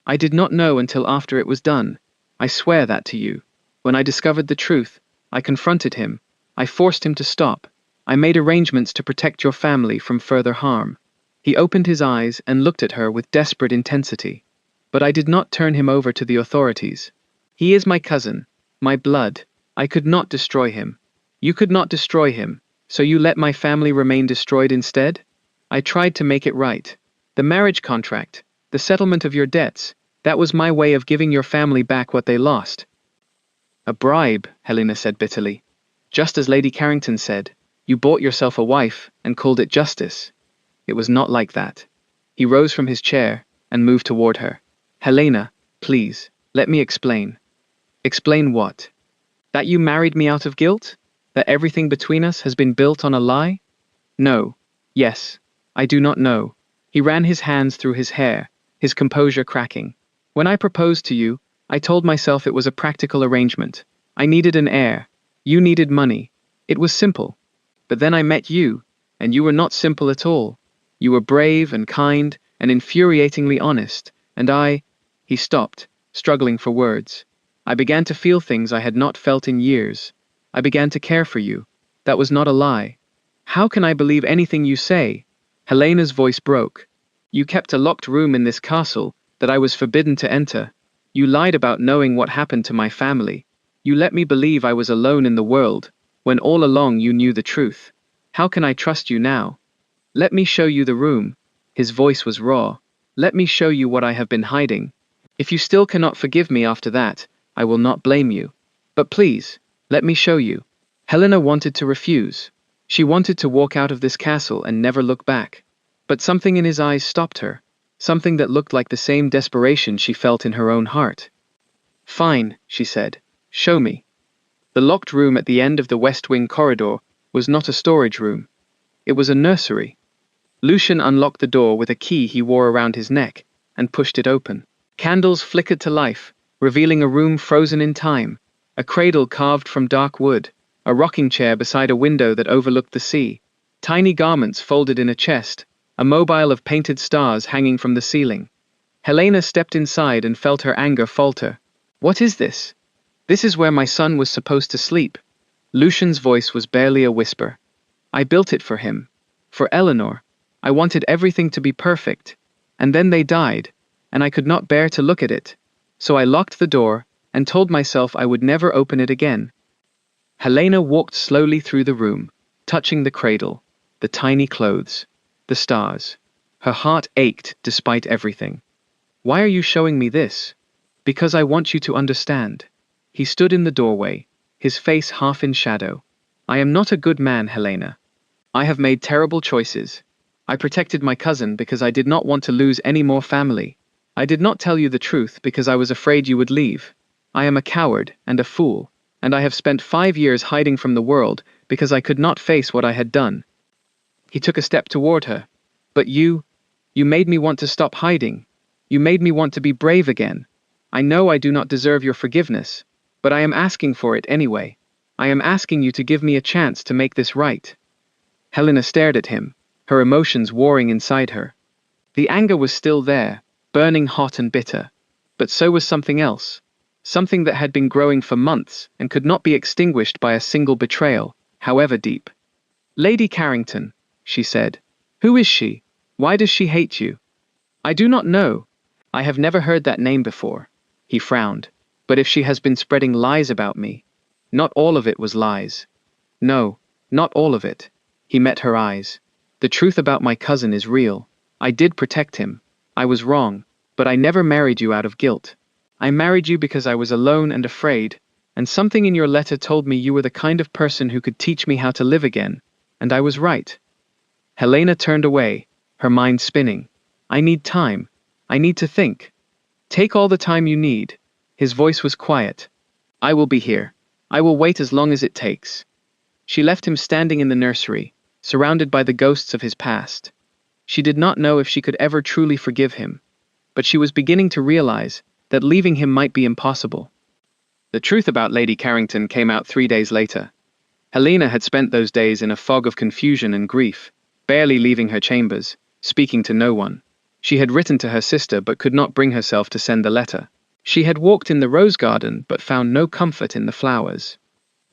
I did not know until after it was done. I swear that to you. When I discovered the truth, I confronted him. I forced him to stop. I made arrangements to protect your family from further harm." He opened his eyes and looked at her with desperate intensity. "But I did not turn him over to the authorities. He is my cousin, my blood. I could not destroy him. You could not destroy him, so you let my family remain destroyed instead? I tried to make it right. The marriage contract, the settlement of your debts, that was my way of giving your family back what they lost." "A bribe," Helena said bitterly. "Just as Lady Carrington said, you bought yourself a wife and called it justice. It was not like that." He rose from his chair and moved toward her. "Helena, please, let me explain." "Explain what? That you married me out of guilt? That everything between us has been built on a lie?" "No. Yes. I do not know." He ran his hands through his hair, his composure cracking. "When I proposed to you, I told myself it was a practical arrangement. I needed an heir. You needed money. It was simple. But then I met you, and you were not simple at all. You were brave and kind and infuriatingly honest, and I—" He stopped, struggling for words. "I began to feel things I had not felt in years. I began to care for you. That was not a lie." "How can I believe anything you say?" Helena's voice broke. "You kept a locked room in this castle that I was forbidden to enter. You lied about knowing what happened to my family. You let me believe I was alone in the world, when all along you knew the truth. How can I trust you now? Let me show you the room." His voice was raw. "Let me show you what I have been hiding. If you still cannot forgive me after that, I will not blame you. But please, let me show you." Helena wanted to refuse. She wanted to walk out of this castle and never look back. But something in his eyes stopped her, something that looked like the same desperation she felt in her own heart. "Fine," she said. Show me. The locked room at the end of the West Wing corridor was not a storage room. It was a nursery. Lucian unlocked the door with a key he wore around his neck and pushed it open. Candles flickered to life, revealing a room frozen in time, a cradle carved from dark wood, a rocking chair beside a window that overlooked the sea, tiny garments folded in a chest, a mobile of painted stars hanging from the ceiling. Helena stepped inside and felt her anger falter. What is this? This is where my son was supposed to sleep. Lucian's voice was barely a whisper. I built it for him. For Eleanor. I wanted everything to be perfect. And then they died, and I could not bear to look at it. So I locked the door and told myself I would never open it again. Helena walked slowly through the room, touching the cradle, the tiny clothes, the stars. Her heart ached despite everything. Why are you showing me this? Because I want you to understand. He stood in the doorway, his face half in shadow. I am not a good man, Helena. I have made terrible choices. I protected my cousin because I did not want to lose any more family. I did not tell you the truth because I was afraid you would leave. I am a coward and a fool, and I have spent 5 years hiding from the world because I could not face what I had done. He took a step toward her. But you made me want to stop hiding. You made me want to be brave again. I know I do not deserve your forgiveness, but I am asking for it anyway. I am asking you to give me a chance to make this right. Helena stared at him, her emotions warring inside her. The anger was still there, burning hot and bitter. But so was something else. Something that had been growing for months and could not be extinguished by a single betrayal, however deep. Lady Carrington, she said. Who is she? Why does she hate you? I do not know. I have never heard that name before. He frowned. But if she has been spreading lies about me. Not all of it was lies. No, not all of it. He met her eyes. The truth about my cousin is real. I did protect him. I was wrong, but I never married you out of guilt. I married you because I was alone and afraid, and something in your letter told me you were the kind of person who could teach me how to live again, and I was right. Helena turned away, her mind spinning. I need time. I need to think. Take all the time you need. His voice was quiet. I will be here. I will wait as long as it takes. She left him standing in the nursery, surrounded by the ghosts of his past. She did not know if she could ever truly forgive him, but she was beginning to realize that leaving him might be impossible. The truth about Lady Carrington came out 3 days later. Helena had spent those days in a fog of confusion and grief, barely leaving her chambers, speaking to no one. She had written to her sister but could not bring herself to send the letter. She had walked in the rose garden but found no comfort in the flowers.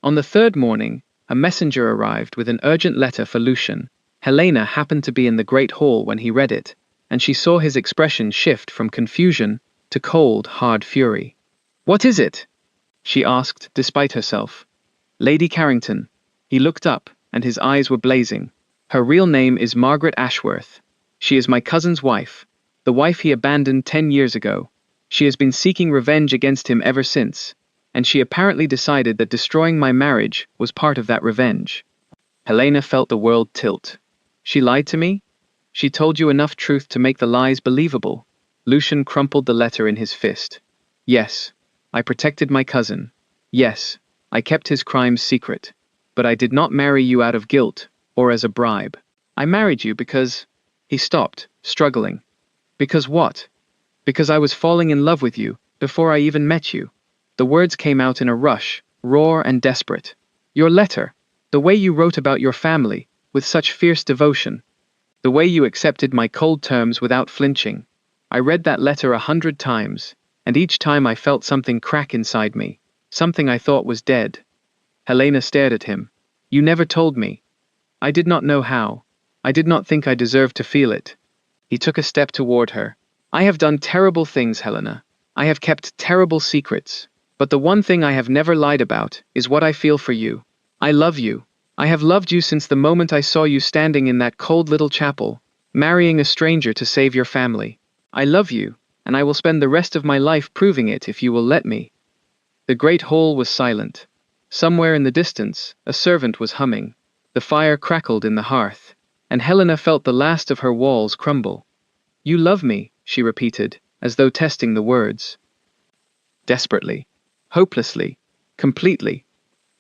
On the third morning, a messenger arrived with an urgent letter for Lucian. Helena happened to be in the great hall when he read it, and she saw his expression shift from confusion to cold, hard fury. What is it? She asked, despite herself. Lady Carrington. He looked up, and his eyes were blazing. Her real name is Margaret Ashworth. She is my cousin's wife, the wife he abandoned 10 years ago. She has been seeking revenge against him ever since, and she apparently decided that destroying my marriage was part of that revenge. Helena felt the world tilt. She lied to me? She told you enough truth to make the lies believable. Lucian crumpled the letter in his fist. Yes, I protected my cousin. Yes, I kept his crimes secret. But I did not marry you out of guilt, or as a bribe. I married you because... He stopped, struggling. Because what? Because I was falling in love with you, before I even met you. The words came out in a rush, raw and desperate. Your letter, the way you wrote about your family, with such fierce devotion. The way you accepted my cold terms without flinching. I read that letter 100 times, and each time I felt something crack inside me, something I thought was dead. Helena stared at him. You never told me. I did not know how. I did not think I deserved to feel it. He took a step toward her. I have done terrible things, Helena. I have kept terrible secrets. But the one thing I have never lied about is what I feel for you. I love you. I have loved you since the moment I saw you standing in that cold little chapel, marrying a stranger to save your family. I love you, and I will spend the rest of my life proving it if you will let me. The great hall was silent. Somewhere in the distance, a servant was humming. The fire crackled in the hearth, and Helena felt the last of her walls crumble. You love me, she repeated, as though testing the words. Desperately. Hopelessly. Completely.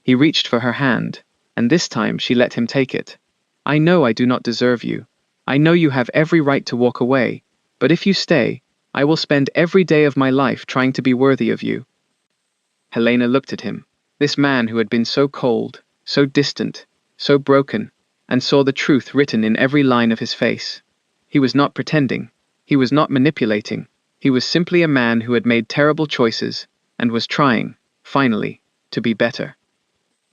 He reached for her hand, and this time she let him take it. I know I do not deserve you. I know you have every right to walk away, but if you stay, I will spend every day of my life trying to be worthy of you. Helena looked at him, this man who had been so cold, so distant, so broken, and saw the truth written in every line of his face. He was not pretending. He was not manipulating. He was simply a man who had made terrible choices, and was trying, finally, to be better.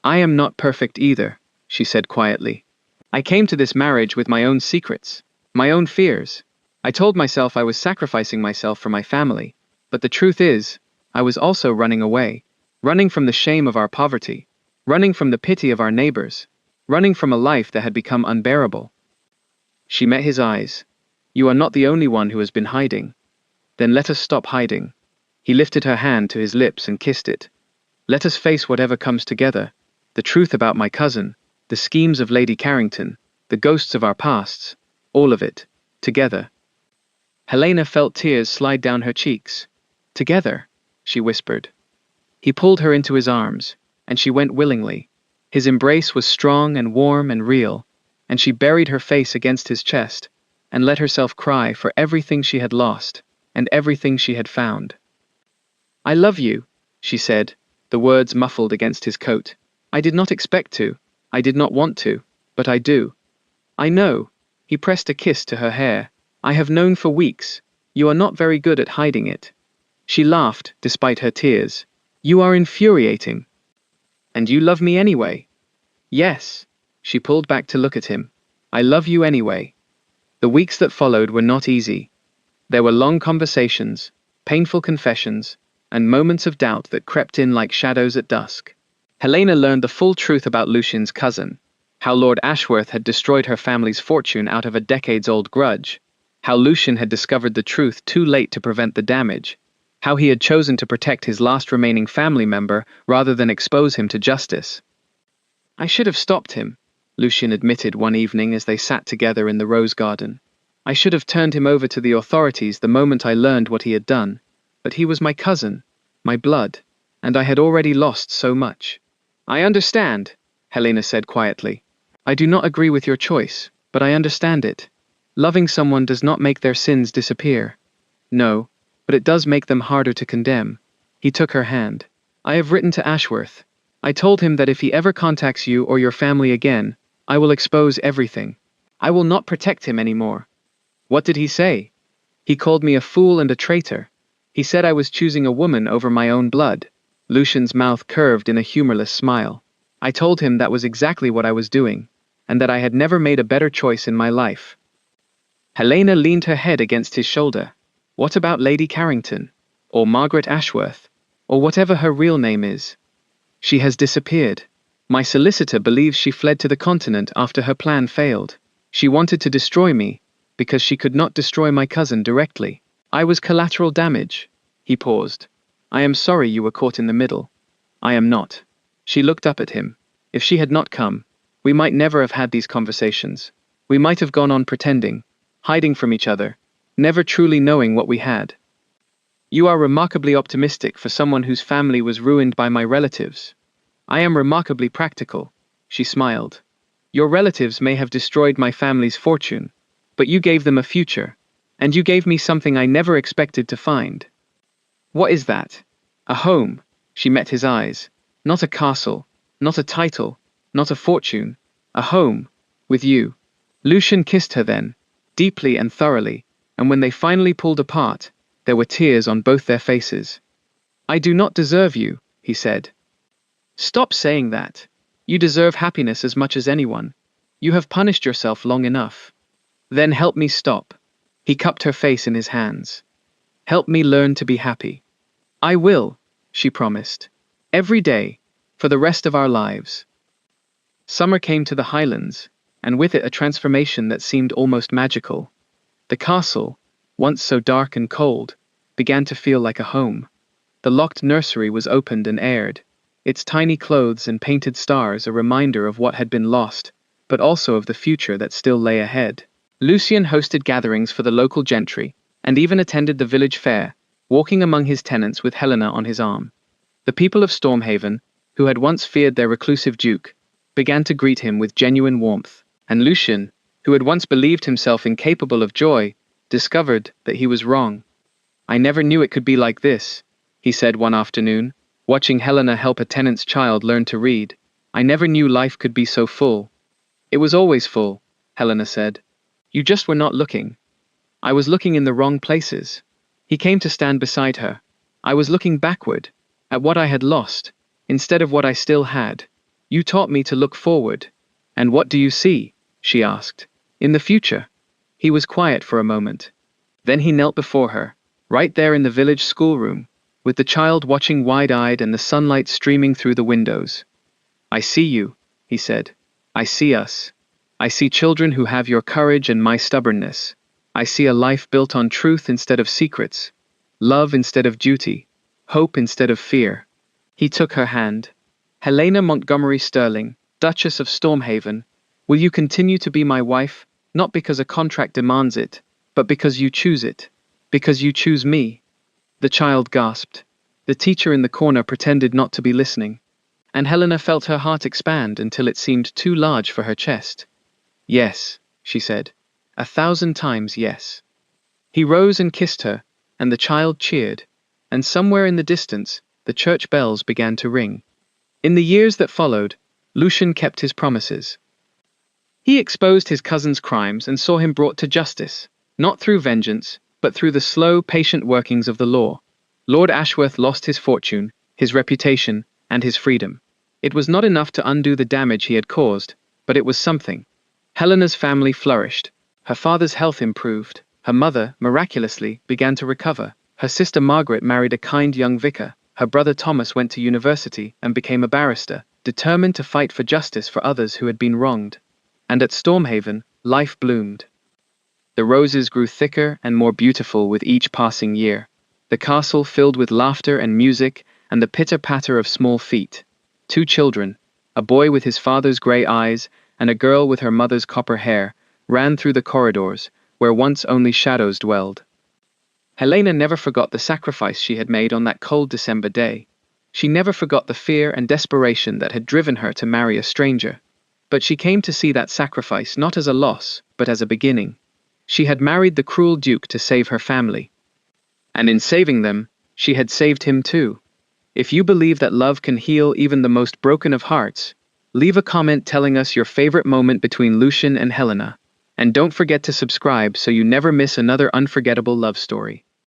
I am not perfect either, she said quietly. I came to this marriage with my own secrets, my own fears. I told myself I was sacrificing myself for my family, but the truth is, I was also running away, running from the shame of our poverty, running from the pity of our neighbors, running from a life that had become unbearable. She met his eyes. You are not the only one who has been hiding. Then let us stop hiding. He lifted her hand to his lips and kissed it. Let us face whatever comes together, the truth about my cousin, the schemes of Lady Carrington, the ghosts of our pasts, all of it, together. Helena felt tears slide down her cheeks. Together, she whispered. He pulled her into his arms, and she went willingly. His embrace was strong and warm and real, and she buried her face against his chest, and let herself cry for everything she had lost, and everything she had found. I love you, she said, the words muffled against his coat. I did not expect to, I did not want to, but I do. I know. He pressed a kiss to her hair. I have known for weeks. You are not very good at hiding it. She laughed, despite her tears. You are infuriating. And you love me anyway. Yes. She pulled back to look at him. I love you anyway. The weeks that followed were not easy. There were long conversations, painful confessions, and moments of doubt that crept in like shadows at dusk. Helena learned the full truth about Lucian's cousin, how Lord Ashworth had destroyed her family's fortune out of a decades-old grudge, how Lucian had discovered the truth too late to prevent the damage, how he had chosen to protect his last remaining family member rather than expose him to justice. I should have stopped him, Lucian admitted one evening as they sat together in the rose garden. I should have turned him over to the authorities the moment I learned what he had done, but he was my cousin, my blood, and I had already lost so much. I understand, Helena said quietly. I do not agree with your choice, but I understand it. Loving someone does not make their sins disappear. No, but it does make them harder to condemn. He took her hand. I have written to Ashworth. I told him that if he ever contacts you or your family again, I will expose everything. I will not protect him anymore. What did he say? He called me a fool and a traitor. He said I was choosing a woman over my own blood. Lucian's mouth curved in a humorless smile. I told him that was exactly what I was doing, and that I had never made a better choice in my life. Helena leaned her head against his shoulder. What about Lady Carrington? Or Margaret Ashworth? Or whatever her real name is? She has disappeared. My solicitor believes she fled to the continent after her plan failed. She wanted to destroy me, because she could not destroy my cousin directly. I was collateral damage. He paused. I am sorry you were caught in the middle. I am not. She looked up at him. If she had not come, we might never have had these conversations. We might have gone on pretending, hiding from each other, never truly knowing what we had. You are remarkably optimistic for someone whose family was ruined by my relatives. I am remarkably practical, she smiled. Your relatives may have destroyed my family's fortune, but you gave them a future, and you gave me something I never expected to find. What is that? A home. She met his eyes. Not a castle, not a title, not a fortune. A home. With you. Lucian kissed her then, deeply and thoroughly, and when they finally pulled apart, there were tears on both their faces. I do not deserve you, he said. Stop saying that. You deserve happiness as much as anyone. You have punished yourself long enough. Then help me stop. He cupped her face in his hands. Help me learn to be happy. I will, she promised. Every day, for the rest of our lives. Summer came to the Highlands, and with it a transformation that seemed almost magical. The castle, once so dark and cold, began to feel like a home. The locked nursery was opened and aired, its tiny clothes and painted stars a reminder of what had been lost, but also of the future that still lay ahead. Lucian hosted gatherings for the local gentry, and even attended the village fair, walking among his tenants with Helena on his arm. The people of Stormhaven, who had once feared their reclusive duke, began to greet him with genuine warmth, and Lucian, who had once believed himself incapable of joy, discovered that he was wrong. "I never knew it could be like this," he said one afternoon, watching Helena help a tenant's child learn to read. "I never knew life could be so full." "It was always full," Helena said. "You just were not looking." "I was looking in the wrong places." He came to stand beside her. "I was looking backward, at what I had lost, instead of what I still had. You taught me to look forward." "And what do you see?" she asked. "In the future." He was quiet for a moment. Then he knelt before her, right there in the village schoolroom, with the child watching wide-eyed and the sunlight streaming through the windows. "I see you," he said. "I see us. I see children who have your courage and my stubbornness. I see a life built on truth instead of secrets, love instead of duty, hope instead of fear." He took her hand. "Helena Montgomery Sterling, Duchess of Stormhaven, will you continue to be my wife, not because a contract demands it, but because you choose it, because you choose me?" The child gasped. The teacher in the corner pretended not to be listening, and Helena felt her heart expand until it seemed too large for her chest. "Yes," she said. 1,000 times yes. He rose and kissed her, and the child cheered, and somewhere in the distance, the church bells began to ring. In the years that followed, Lucian kept his promises. He exposed his cousin's crimes and saw him brought to justice, not through vengeance, but through the slow, patient workings of the law. Lord Ashworth lost his fortune, his reputation, and his freedom. It was not enough to undo the damage he had caused, but it was something. Helena's family flourished. Her father's health improved. Her mother, miraculously, began to recover. Her sister Margaret married a kind young vicar. Her brother Thomas went to university and became a barrister, determined to fight for justice for others who had been wronged. And at Stormhaven, life bloomed. The roses grew thicker and more beautiful with each passing year. The castle filled with laughter and music and the pitter-patter of small feet. 2 children, a boy with his father's grey eyes and a girl with her mother's copper hair, ran through the corridors, where once only shadows dwelled. Helena never forgot the sacrifice she had made on that cold December day. She never forgot the fear and desperation that had driven her to marry a stranger. But she came to see that sacrifice not as a loss, but as a beginning. She had married the cruel duke to save her family. And in saving them, she had saved him too. If you believe that love can heal even the most broken of hearts, leave a comment telling us your favorite moment between Lucian and Helena. And don't forget to subscribe so you never miss another unforgettable love story.